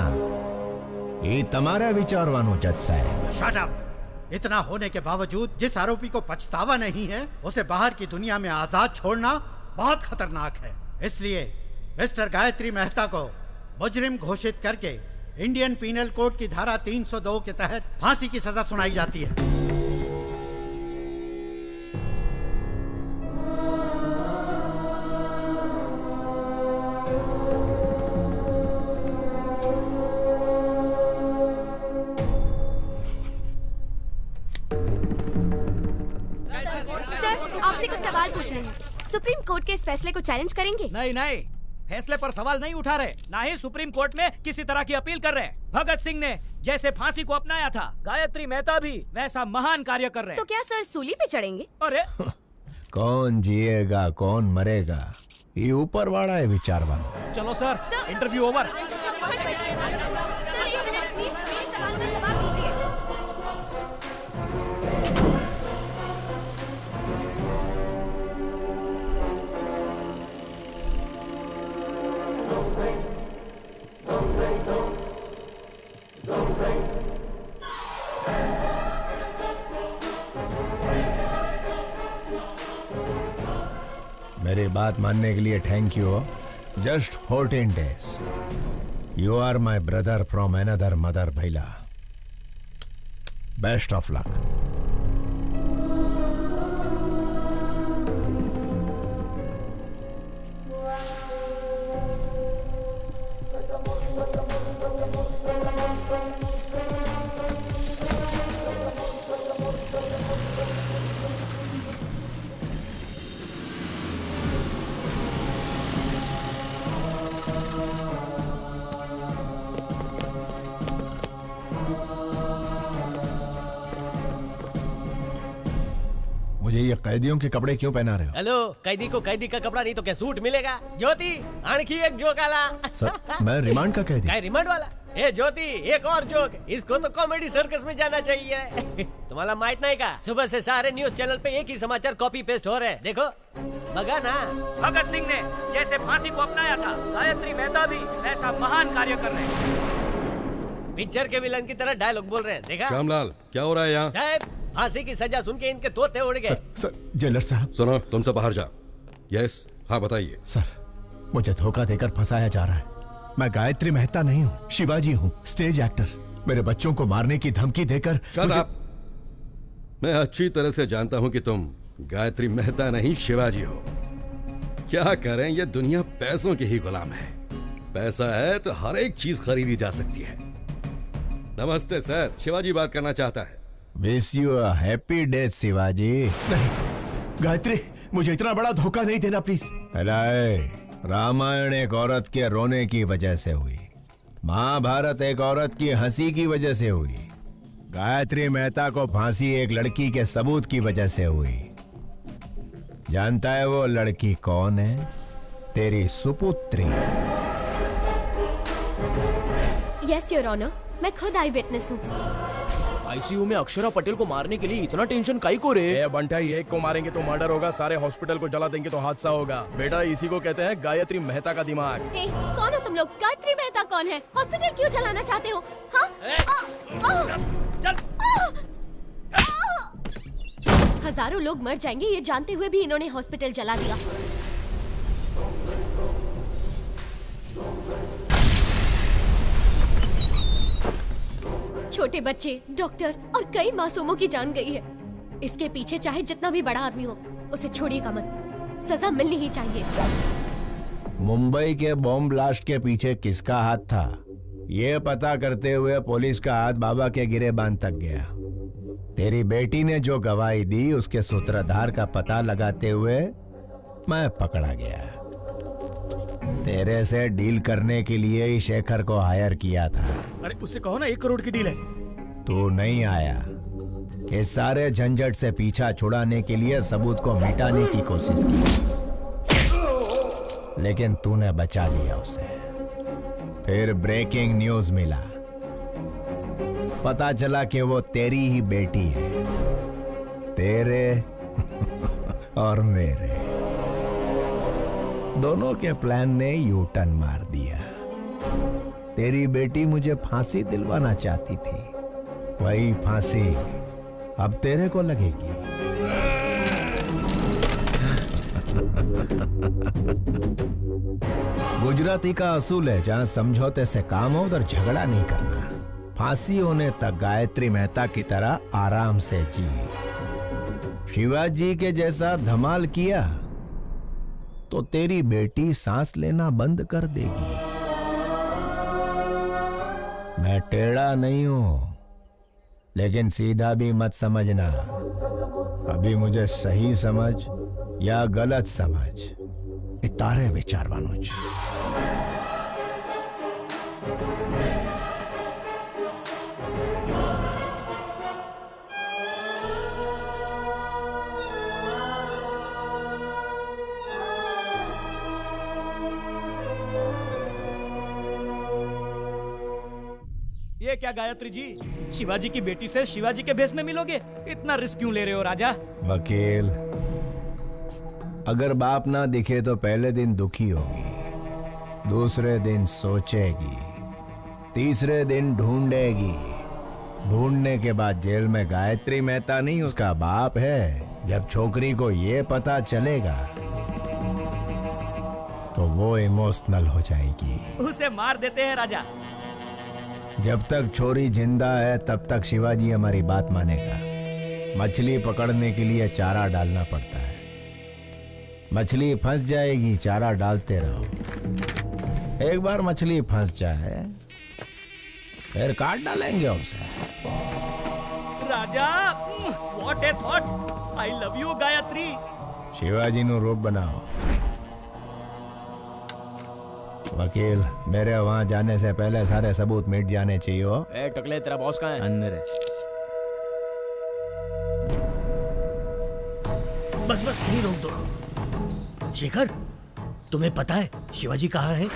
ये तुम्हारा विचारवानो जज साहब। Shut up! इतना होने के बावजूद जिस आरोपी को पछतावा नहीं है, उसे बाहर की दुनिया में आजाद छोड़ना बहुत खतरनाक है। इसलिए मिस्टर गायत्री मेहता को मुजरिम घोषित करके इंडियन पीनल कोड की धारा 302 के तहत फांसी की सजा सुनाई जाती है। सर, आपसे कुछ सवाल पूछने हैं। सुप्रीम कोर्ट के इस फैसले को चैलेंज करेंगे? नहीं नहीं, फैसले पर सवाल नहीं उठा रहे, ना ही सुप्रीम कोर्ट में किसी तरह की अपील कर रहे। भगत सिंह ने जैसे फांसी को अपनाया था, गायत्री मेहता भी वैसा महान कार्य कर रहे। तो क्या सर सूली पे चढ़ेंगे? अरे कौन जिएगा कौन मरेगा ये ऊपर वाला है विचारवान। चलो सर, इंटरव्यू ओवर। सर एक मिनट प्लीज, मेरे सवाल का जवाब दीजिए। मेरी बात मानने के लिए thank you. Just 14 days। You are my brother from another mother भैला। Best of luck. मुझे ये कैदियों के कपड़े क्यों पहना रहे हो? हेलो, कैदी को कैदी का कपड़ा नहीं तो क्या सूट मिलेगा? ज्योति, आणखी एक जोक आला। सर, मैं रिमांड का कैदी। काय रिमांड वाला? ए ज्योति, एक और जोक। इसको तो कॉमेडी सर्कस में जाना चाहिए। तुम्हाला माहित नाही का, सुबह से सारे न्यूज चैनल पे एक ही समाचार कॉपी पेस्ट हो रहे हैं। देखो, बगा ना। भगत सिंह ने जैसे फांसी को अपनाया था, गायत्री मेहता भी वैसा महान कार्य कर रहे। पिक्चर के विलन की तरह डायलॉग बोल रहे हैं। देखा? श्यामलाल, क्या हो रहा है यहाँ? साहब, फांसी की सजा सुन के इनके तोते उड़ गए। सर, जेलर साहब। सुनो, तुमसे बाहर जा। यस, हाँ बताइए। सर, मुझे धोखा देकर फंसाया जा रहा है। मैं गायत्री मेहता नहीं हूँ, शिवाजी हूँ, स्टेज एक्टर। मेरे बच्चों को मारने की धमकी देकर शट अप! मैं अच्छी तरह से जानता हूँ कि तुम गायत्री मेहता नहीं शिवाजी हो। क्या करें, ये दुनिया पैसों की ही गुलाम है। पैसा है तो हर एक चीज खरीदी जा सकती है। नमस्ते सर, शिवाजी बात करना चाहता है। Wish you a happy death Shivaji. नहीं, गायत्री, मुझे इतना बड़ा धोखा नहीं देना प्लीज। रामायण एक औरत के रोने की वजह से हुई, महाभारत एक औरत की हंसी की वजह से हुई, गायत्री मेहता को फांसी एक लड़की के सबूत की वजह से हुई। जानता है वो लड़की कौन है? तेरी सुपुत्री। यस योर ऑनर, मैं खुद आई विटनेस हूँ। आईसीयू में अक्षरा पटेल को मारने के लिए इतना टेंशन काई को रे? बंटाई, एक को मारेंगे तो मर्डर होगा, सारे हॉस्पिटल को जला देंगे तो हादसा होगा। बेटा इसी को कहते हैं गायत्री मेहता का दिमाग। ए, कौन हो तुम लोग? गायत्री मेहता कौन है? हॉस्पिटल क्यों चलाना चाहते हो? हजारों लोग मर जाएंगे ये जानते हुए भी इन्होंने हॉस्पिटल जला दिया। छोटे बच्चे, डॉक्टर और कई मासूमों की जान गई है। इसके पीछे चाहे जितना भी बड़ा आदमी हो, उसे छोड़िएगा मत। सजा मिलनी ही चाहिए। मुंबई के बॉम्ब ब्लास्ट के पीछे किसका हाथ था, ये पता करते हुए पुलिस का हाथ बाबा के गिरेबान तक गया। तेरी बेटी ने जो गवाही दी उसके सूत्रधार का पता लगाते हुए मैं पकड़ा गया। तेरे से डील करने के लिए ही शेखर को हायर किया था। अरे उससे कहो ना 1 करोड़ की डील है। तू नहीं आया। इस सारे झंझट से पीछा छुड़ाने के लिए सबूत को मिटाने की कोशिश की, लेकिन तूने बचा लिया उसे। फिर ब्रेकिंग न्यूज मिला, पता चला कि वो तेरी ही बेटी है, तेरे और मेरे दोनों के प्लान ने यू टर्न मार दिया। तेरी बेटी मुझे फांसी दिलवाना चाहती थी, वही फांसी अब तेरे को लगेगी। गुजराती का असूल है, जहां समझौते से काम हो उधर झगड़ा नहीं करना। फांसी होने तक गायत्री मेहता की तरह आराम से जी। शिवाजी के जैसा धमाल किया तो तेरी बेटी सांस लेना बंद कर देगी। मैं टेढ़ा नहीं हूं, लेकिन सीधा भी मत समझना। अभी मुझे सही समझ या गलत समझ, इतारे विचार वानुज। ये क्या गायत्री जी, शिवाजी की बेटी से शिवाजी के भेष में मिलोगे? इतना रिस्क क्यों ले रहे हो राजा? वकील, अगर बाप ना दिखे तो पहले दिन दुखी होगी, दूसरे दिन सोचेगी, तीसरे दिन ढूंढेगी, ढूंढने के बाद जेल में गायत्री मेहता नहीं उसका बाप है। जब छोकरी को ये पता चलेगा तो वो इमोशनल हो जाएगी। उसे मार देते हैं राजा। जब तक छोरी जिंदा है तब तक शिवाजी हमारी बात मानेगा। मछली पकड़ने के लिए चारा डालना पड़ता है, मछली फंस जाएगी, चारा डालते रहो। एक बार मछली फंस जाए फिर काट डालेंगे उसे। Raja, what a thought. I love you Gayatri. Shivaji नु रूप बनाओ। वकील, मेरे वहां जाने से पहले सारे सबूत मिट जाने चाहिए। ए टकले, तेरा बॉस कहाँ है? अंदर है। बस बस यहीं रोक दो। शेखर, तुम्हें पता है शिवाजी कहाँ है?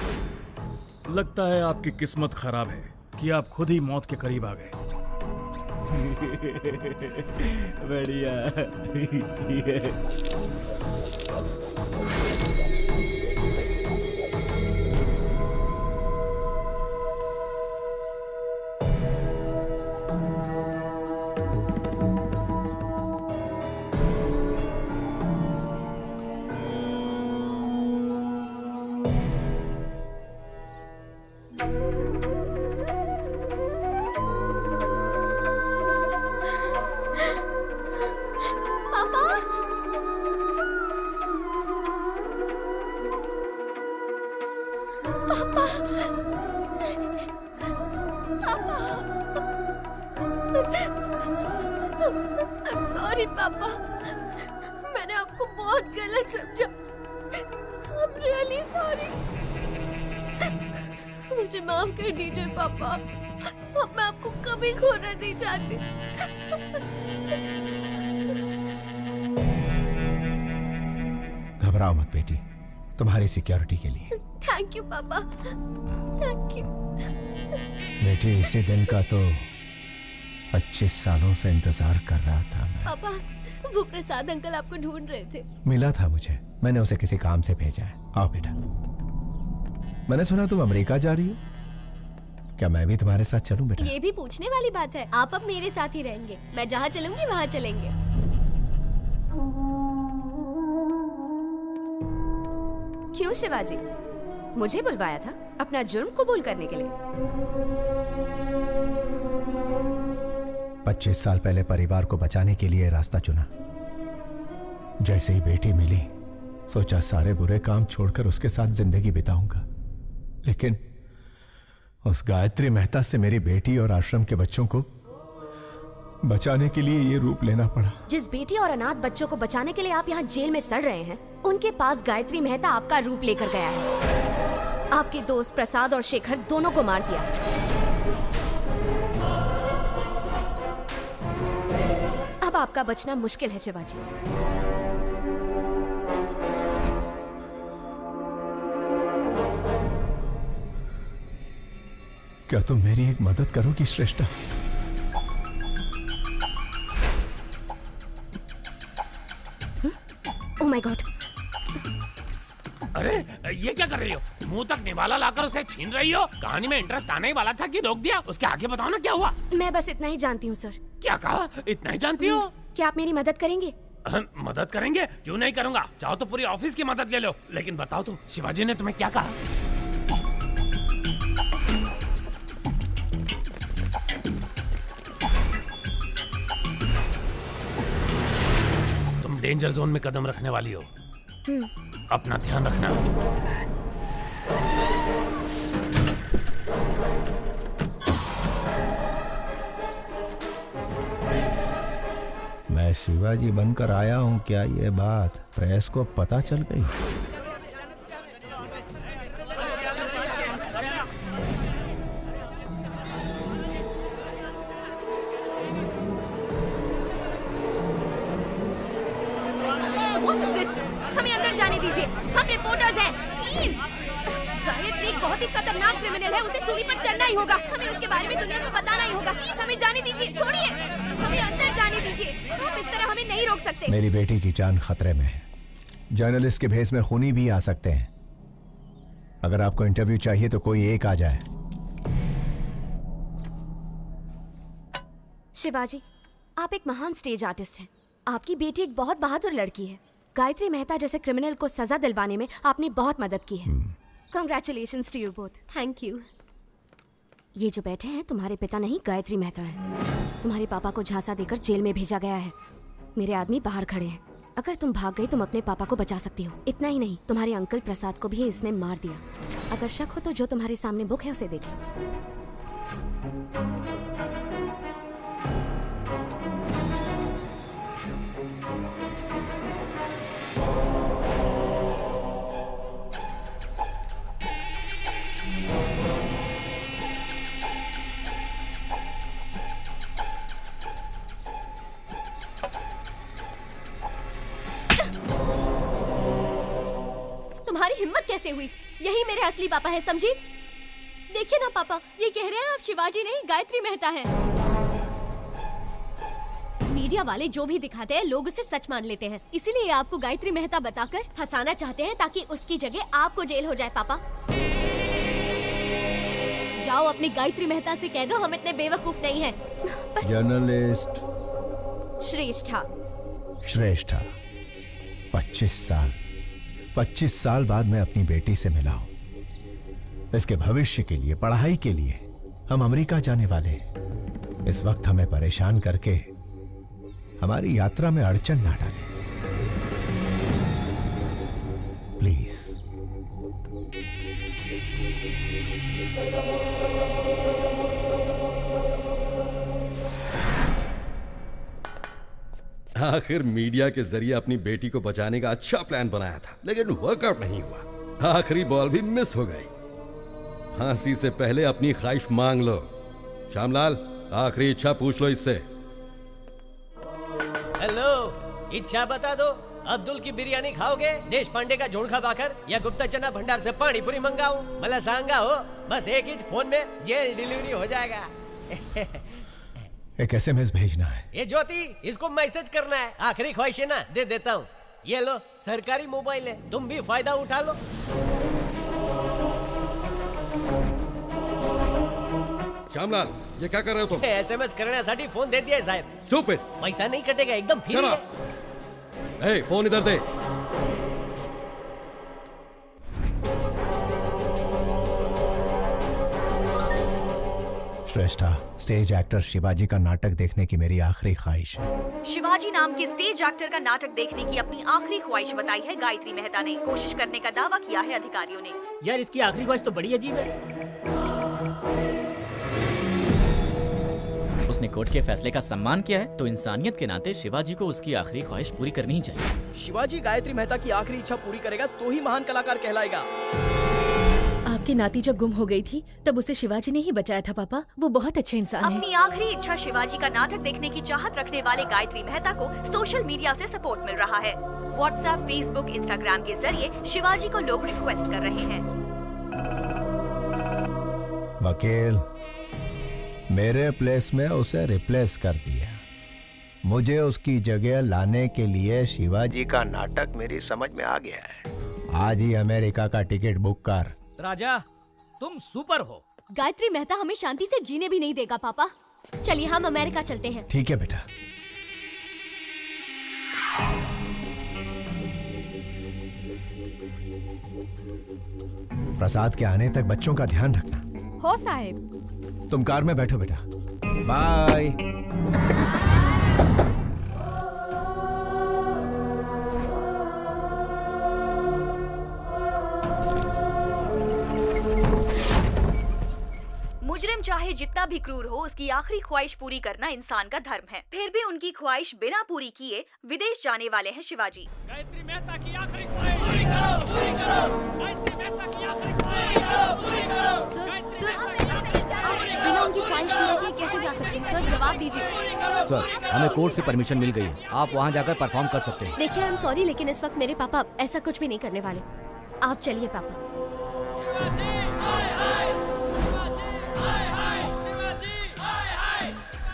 लगता है आपकी किस्मत खराब है कि आप खुद ही मौत के करीब आ गए। बढ़िया। सॉरी पापा, मैंने आपको बहुत गलत समझा। I'm really sorry। मुझे माफ कर दीजिए पापा, अब मैं आपको कभी खोना नहीं चाहती। घबराओ मत बेटी, तुम्हारी सिक्योरिटी के लिए। थैंक यू पापा, थैंक यू। बेटे, इसी दिन का तो 25 सालों से इंतजार कर रहा था मैं। पापा, वो प्रसाद अंकल आपको ढूंढ रहे थे। मिला था मुझे, मैंने उसे किसी काम से भेजा है। आओ बेटा। मैंने सुना तुम अमेरिका जा रही हो, क्या मैं भी तुम्हारे साथ चलूं बेटा? ये भी पूछने वाली बात है। आप अब मेरे साथ ही रहेंगे, मैं जहाँ चलूंगी वहाँ चलेंगे। क्यों शिवाजी, मुझे बुलवाया था अपना जुर्म कबूल करने के लिए? 25 साल पहले परिवार को बचाने के लिए रास्ता चुना। जैसे ही बेटी मिली, सोचा सारे बुरे काम छोड़कर उसके साथ जिंदगी बिताऊंगा। लेकिन उस गायत्री मेहता से मेरी बेटी और आश्रम के बच्चों को बचाने के लिए ये रूप लेना पड़ा। जिस बेटी और अनाथ बच्चों को बचाने के लिए आप यहाँ जेल में सड़ रहे हैं, उनके पास गायत्री मेहता आपका रूप लेकर गया है। आपके दोस्त प्रसाद और शेखर दोनों को मार दिया। अब आपका बचना मुश्किल है शिवाजी। क्या तुम मेरी एक मदद करोगी श्रेष्ठा? Oh my God! अरे ये क्या कर रही हो? मुंह तक निवाला लाकर उसे छीन रही हो? कहानी में इंटरेस्ट आने ही वाला था कि रोक दिया? उसके आगे बताओ ना क्या हुआ? मैं बस इतना ही जानती हूँ सर। क्या कहा? इतना ही जानती हो? क्या आप मेरी मदद करेंगे? मदद करेंगे? क्यों नहीं करूंगा। चाहो तो पूरी ऑफिस की मदद ले लो। लेकिन बताओ तो, शिवाजी ने तुम्हें क्या कहा? तुम डेंजर जोन में कदम रखने वाली हो, अपना ध्यान रखना। मैं शिवाजी बनकर आया हूँ, क्या ये बात प्रेस को पता चल गई? हमें अंदर जाने दीजिए, हम रिपोर्टर्स हैं, प्लीज। गायत्री एक बहुत ही खतरनाक क्रिमिनल है, उसे सूली पर चढ़ना ही होगा। हमें उसके बारे में दुनिया को बताना ही होगा। प्लीज हमें जाने दीजिए, छोड़िए, हमें अंदर जाने दीजिए। आप इस तरह हमें नहीं रोक सकते। मेरी बेटी की जान खतरे में है। जर्नलिस्ट के भेस में खूनी भी आ सकते हैं। अगर आपको इंटरव्यू चाहिए तो कोई एक आ जाए। शिवाजी, आप एक महान स्टेज आर्टिस्ट हैं। आपकी बेटी एक बहुत बहादुर लड़की है। गायत्री मेहता जैसे क्रिमिनल को सजा दिलवाने में आपने बहुत मदद की है। Congratulations to you both. Thank you. ये जो बैठे हैं तुम्हारे पिता नहीं, गायत्री मेहता है। तुम्हारे पापा को झांसा देकर जेल में भेजा गया है। मेरे आदमी बाहर खड़े हैं। अगर तुम भाग गई तुम अपने पापा को बचा सकती हो। इतना ही नहीं, तुम्हारे अंकल प्रसाद को भी इसने मार दिया। अगर शक हो तो जो तुम्हारे सामने बुक है उसे देख लो। तुम्हारी हिम्मत कैसे हुई? यही मेरे असली पापा है, समझी? देखिए ना पापा, ये कह रहे हैं आप शिवाजी नहीं गायत्री मेहता है। मीडिया वाले जो भी दिखाते हैं लोग उसे सच मान लेते हैं, इसीलिए आपको गायत्री मेहता बताकर फंसाना चाहते हैं ताकि उसकी जगह आपको जेल हो जाए। पापा जाओ अपनी गायत्री मेहता से कह दो हम इतने बेवकूफ नहीं हैं। जर्नलिस्ट श्रेष्ठा। श्रेष्ठा, 25 साल बाद मैं अपनी बेटी से मिला हूं। इसके भविष्य के लिए, पढ़ाई के लिए हम अमेरिका जाने वाले हैं। इस वक्त हमें परेशान करके हमारी यात्रा में अड़चन ना डालें, प्लीज। आखिर मीडिया के जरिए अपनी बेटी को बचाने का अच्छा प्लान बनाया था, लेकिन वर्कआउट नहीं हुआ। आखिरी बॉल भी मिस हो गई। फांसी से पहले अपनी ख्वाहिश मांग लो। श्यामलाल, आखिरी इच्छा पूछ लो इससे। हेलो, इच्छा बता दो। अब्दुल की बिरयानी खाओगे, देश पांडे का झोंका भाकर या गुप्ता चना भंडार से पानी पूरी मंगाऊं? मला सांगा हो, बस एक ही फोन में जेल डिलीवरी हो जाएगा। एक SMS भेजना है। ये ज्योति, इसको मैसेज करना है, आखिरी ख्वाहिश है ना, दे देता हूँ। ये लो, सरकारी मोबाइल है, तुम भी फायदा उठा लो। श्यामलाल, ये क्या कर रहे हो तुम? SMS करण्यासाठी फोन दे दिया साहब। Stupid! पैसा नहीं कटेगा, एकदम फ्री Shut है। up! Hey, फोन इधर दे। श्रेष्ठा, स्टेज एक्टर शिवाजी का नाटक देखने की मेरी आखिरी ख्वाहिश है। शिवाजी नाम के स्टेज एक्टर का नाटक देखने की अपनी आखिरी ख्वाहिश बताई है गायत्री मेहता ने। कोशिश करने का दावा किया है अधिकारियों ने। यार इसकी आखिरी ख्वाहिश तो बड़ी अजीब है। उसने कोर्ट के फैसले का सम्मान किया है, तो इंसानियत के नाते शिवाजी को उसकी आखिरी ख्वाहिश पूरी करनी ही चाहिए। शिवाजी गायत्री मेहता की आखिरी इच्छा पूरी करेगा तो ही महान कलाकार कहलाएगा। आपकी नाती जब गुम हो गई थी तब उसे शिवाजी ने ही बचाया था पापा। वो बहुत अच्छे इंसान है। अपनी आखिरी इच्छा शिवाजी का नाटक देखने की चाहत रखने वाले गायत्री मेहता को सोशल मीडिया से सपोर्ट मिल रहा है। व्हाट्सएप, फेसबुक, इंस्टाग्राम के जरिए शिवाजी को लोग रिक्वेस्ट कर रहे हैं। वकील, मेरे प्लेस में उसे रिप्लेस कर दिया। मुझे उसकी जगह लाने के लिए शिवाजी का नाटक मेरी समझ में आ गया है। आज ही अमेरिका का टिकट बुक कर। राजा, तुम सुपर हो। गायत्री मेहता हमें शांति से जीने भी नहीं देगा पापा। चलिए हम अमेरिका चलते हैं। ठीक है बेटा। प्रसाद के आने तक बच्चों का ध्यान रखना। हो साहब। तुम कार में बैठो बेटा। बाय। मुजरिम चाहे जितना भी क्रूर हो, उसकी आखिरी ख्वाहिश पूरी करना इंसान का धर्म है। फिर भी उनकी ख्वाहिश बिना पूरी किए विदेश जाने वाले हैं शिवाजी। गायत्री मेहता की आखिरी ख्वाहिश पूरी करो, पूरी करो। गायत्री मेहता की आखिरी ख्वाहिश पूरी करो, पूरी करो। बिना उनकी ख्वाहिश पूरी किए कैसे जा सकते हैं सर? जवाब दीजिए। सर, हमें कोर्ट से परमिशन मिल गई है, आप वहाँ जाकर परफॉर्म कर सकते हैं। देखिए, आई एम सॉरी, लेकिन इस वक्त मेरे पापा ऐसा कुछ भी नहीं करने वाले। आप चलिए पापा।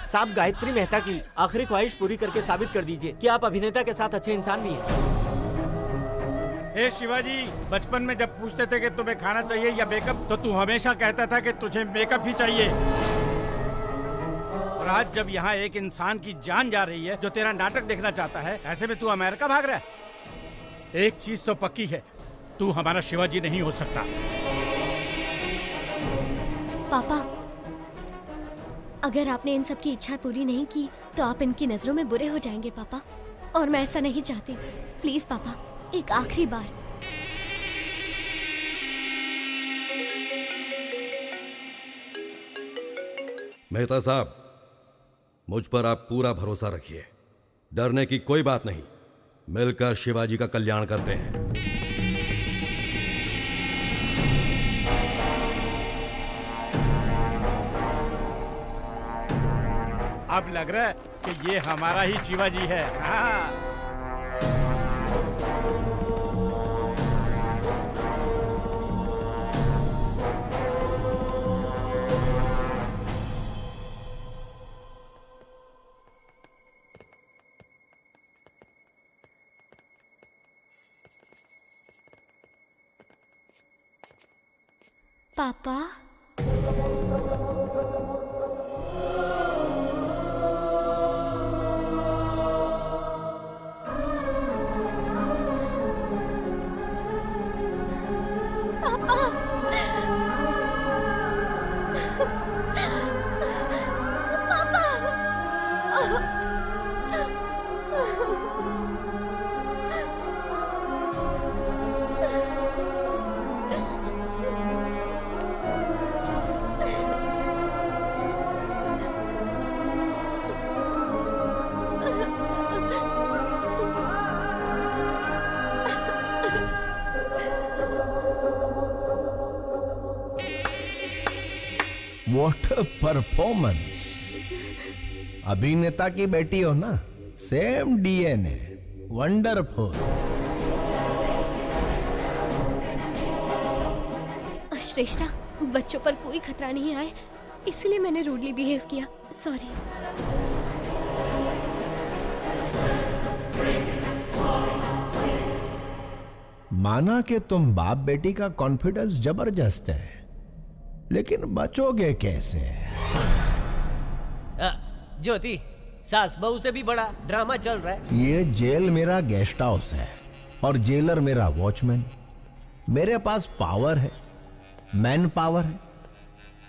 साहब, गायत्री मेहता की आखिरी ख्वाहिश पूरी करके साबित कर दीजिए कि आप अभिनेता के साथ अच्छे इंसान भी हैं। ए शिवाजी, बचपन में जब पूछते थे कि तुम्हें खाना चाहिए या मेकअप, तो तू हमेशा कहता था कि तुझे मेकअप ही चाहिए। और आज जब यहाँ एक इंसान की जान जा रही है जो तेरा नाटक देखना चाहता है, ऐसे में तू अमेरिका भाग रहा है। एक चीज तो पक्की है, तू हमारा शिवाजी नहीं हो सकता। पापा, अगर आपने इन सब की इच्छा पूरी नहीं की तो आप इनकी नजरों में बुरे हो जाएंगे पापा, और मैं ऐसा नहीं चाहती। प्लीज पापा, एक आखिरी बार। मेहता साहब, मुझ पर आप पूरा भरोसा रखिए। डरने की कोई बात नहीं, मिलकर शिवाजी का कल्याण करते हैं। अब लग रहा है कि ये हमारा ही शिवाजी है। हाँ। पापा, व्हाट अ परफॉर्मेंस। अभिनेता की बेटी हो ना, सेम DNA। वंडरफुल। श्रेष्ठा, बच्चों पर कोई खतरा नहीं आए, इसलिए मैंने रूडली बिहेव किया। सॉरी। माना कि तुम बाप बेटी का कॉन्फिडेंस जबरदस्त है, लेकिन बचोगे कैसे? ज्योति, सास बहू से भी बड़ा ड्रामा चल रहा है। ये जेल मेरा गेस्ट हाउस है और जेलर मेरा वॉचमैन। मेरे पास पावर है, मैन पावर है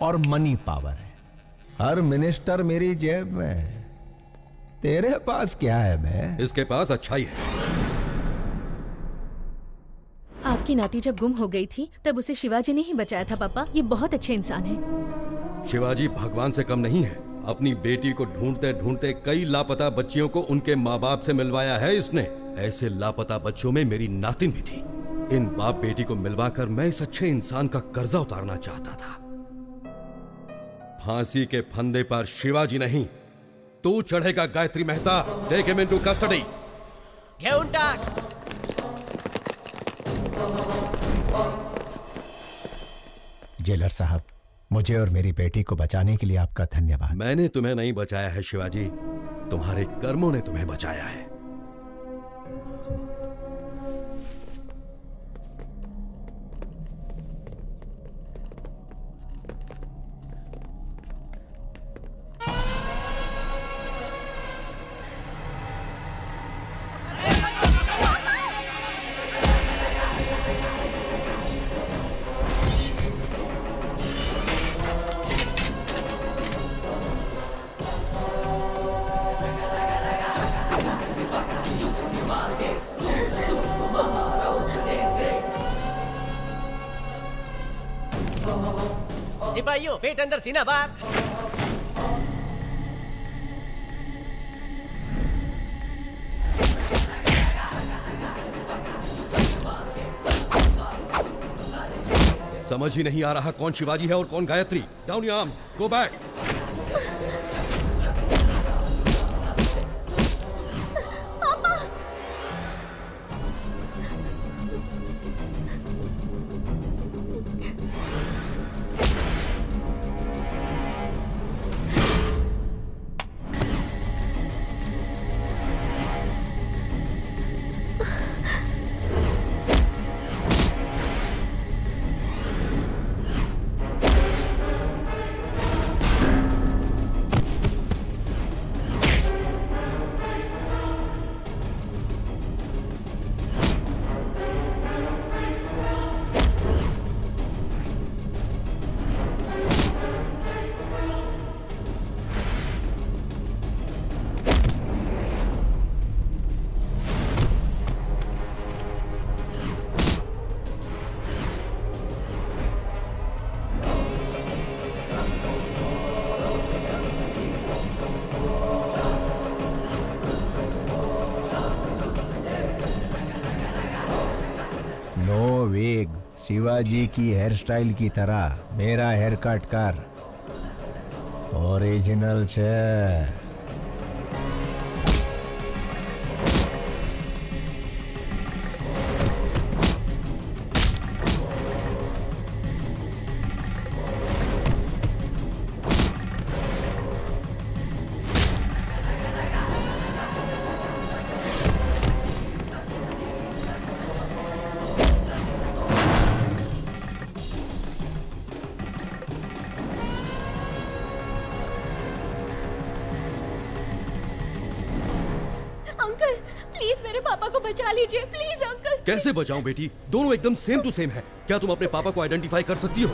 और मनी पावर है। हर मिनिस्टर मेरी जेब में है। तेरे पास क्या है बे? इसके पास अच्छाई है। आपकी नाती जब गुम हो गई थी तब उसे शिवाजी ने ही बचाया था पापा। ये बहुत अच्छे इंसान हैं। शिवाजी भगवान से कम नहीं है। अपनी बेटी को ढूंढते ढूंढते कई लापता बच्चियों को उनके माँ बाप से मिलवाया है इसने। ऐसे लापता बच्चों में मेरी नातिन भी थी। इन बाप बेटी को मिलवाकर मैं इस अच्छे इंसान का कर्जा उतारना चाहता था। फांसी के फंदे पर शिवाजी नहीं, तू चढ़ेगा Gayatri Mehta. Take him into custody. घेऊन टाक। जेलर साहब, मुझे और मेरी बेटी को बचाने के लिए आपका धन्यवाद। मैंने तुम्हें नहीं बचाया है शिवाजी, तुम्हारे कर्मों ने तुम्हें बचाया है। सिपाहियों, पेट अंदर सीना बाहर। समझ ही नहीं आ रहा कौन शिवाजी है और कौन Gayatri. Down your arms, go back. वेग, शिवाजी की हेयर स्टाइल की तरह मेरा हेयर कट कर। ओरिजिनल छे। अंकल प्लीज मेरे पापा को बचा लीजिए, प्लीज अंकल। कैसे बचाऊं बेटी? दोनों एकदम सेम टू सेम है। क्या तुम अपने पापा को आइडेंटिफाई कर सकती हो?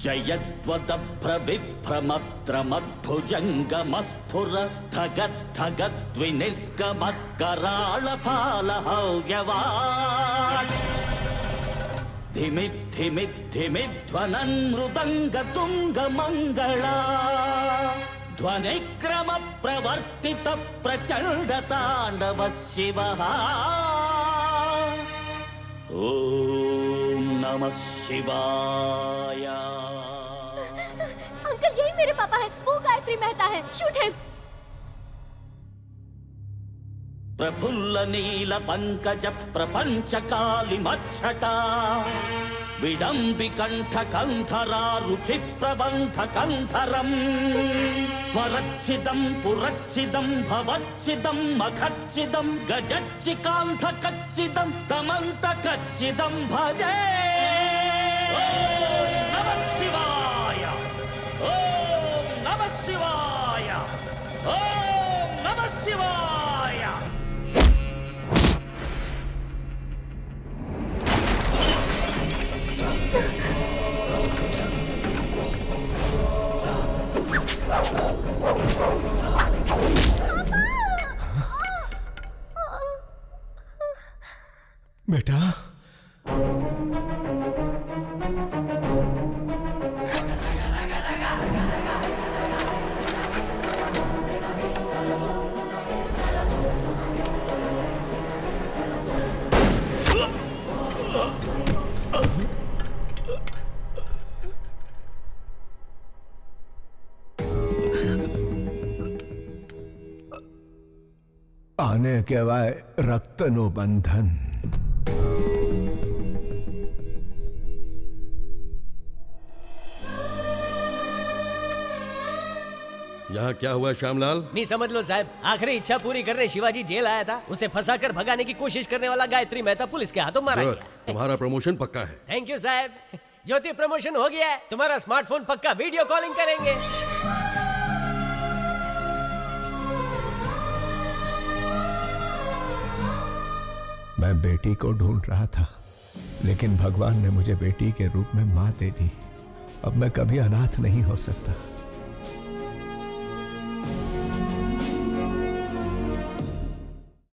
जयद्वदभ्रविभ्रमत्रमद्भुजङ्गमस्फुर थगद्धगद्विनिर्गमत्कराळफालहव्यवाट् धिमिद्धिमिद्धिमिध्वनन् मृदङ्गतुङ्गमङ्गला ध्वनिक्रमप्रवर्तितप्रचण्डताण्डवः शिवः। ॐ नमः शिवाय। अंकल यही मेरे पापा है, वो गायत्री मेहता है। Shoot him. प्रफुल्ल नील पंकज प्रपंच काली मच्छटा विडम्बि कंठ कंधरा रुचि प्रबंध कंधरम स्वरच्छिदं पुरच्छिदं भवच्छिदं मखच्छिदं गजच्चिकांध कच्चिदं तमंत कच्चिदं भजे। ओम नमः शिवाय, ओम नमः शिवाय, ओम नमः शिवाय। बेटा, आने के वाय रक्त नो बंधन। यहाँ क्या हुआ श्यामलाल? नहीं समझ लो साहब, आखिरी इच्छा पूरी करने शिवाजी जेल आया था। उसे फंसाकर भगाने की कोशिश करने वाला गायत्री मेहता पुलिस के हाथों मारा गुड, गया। तुम्हारा प्रमोशन पक्का है। थैंक यू साहब। ज्योति प्रमोशन हो गया है, तुम्हारा स्मार्टफोन पक्का वीडियो कॉलिंग करेंगे। मैं बेटी को ढूंढ रहा था, लेकिन भगवान ने मुझे बेटी के रूप में मां दे दी। अब मैं कभी अनाथ नहीं हो सकता।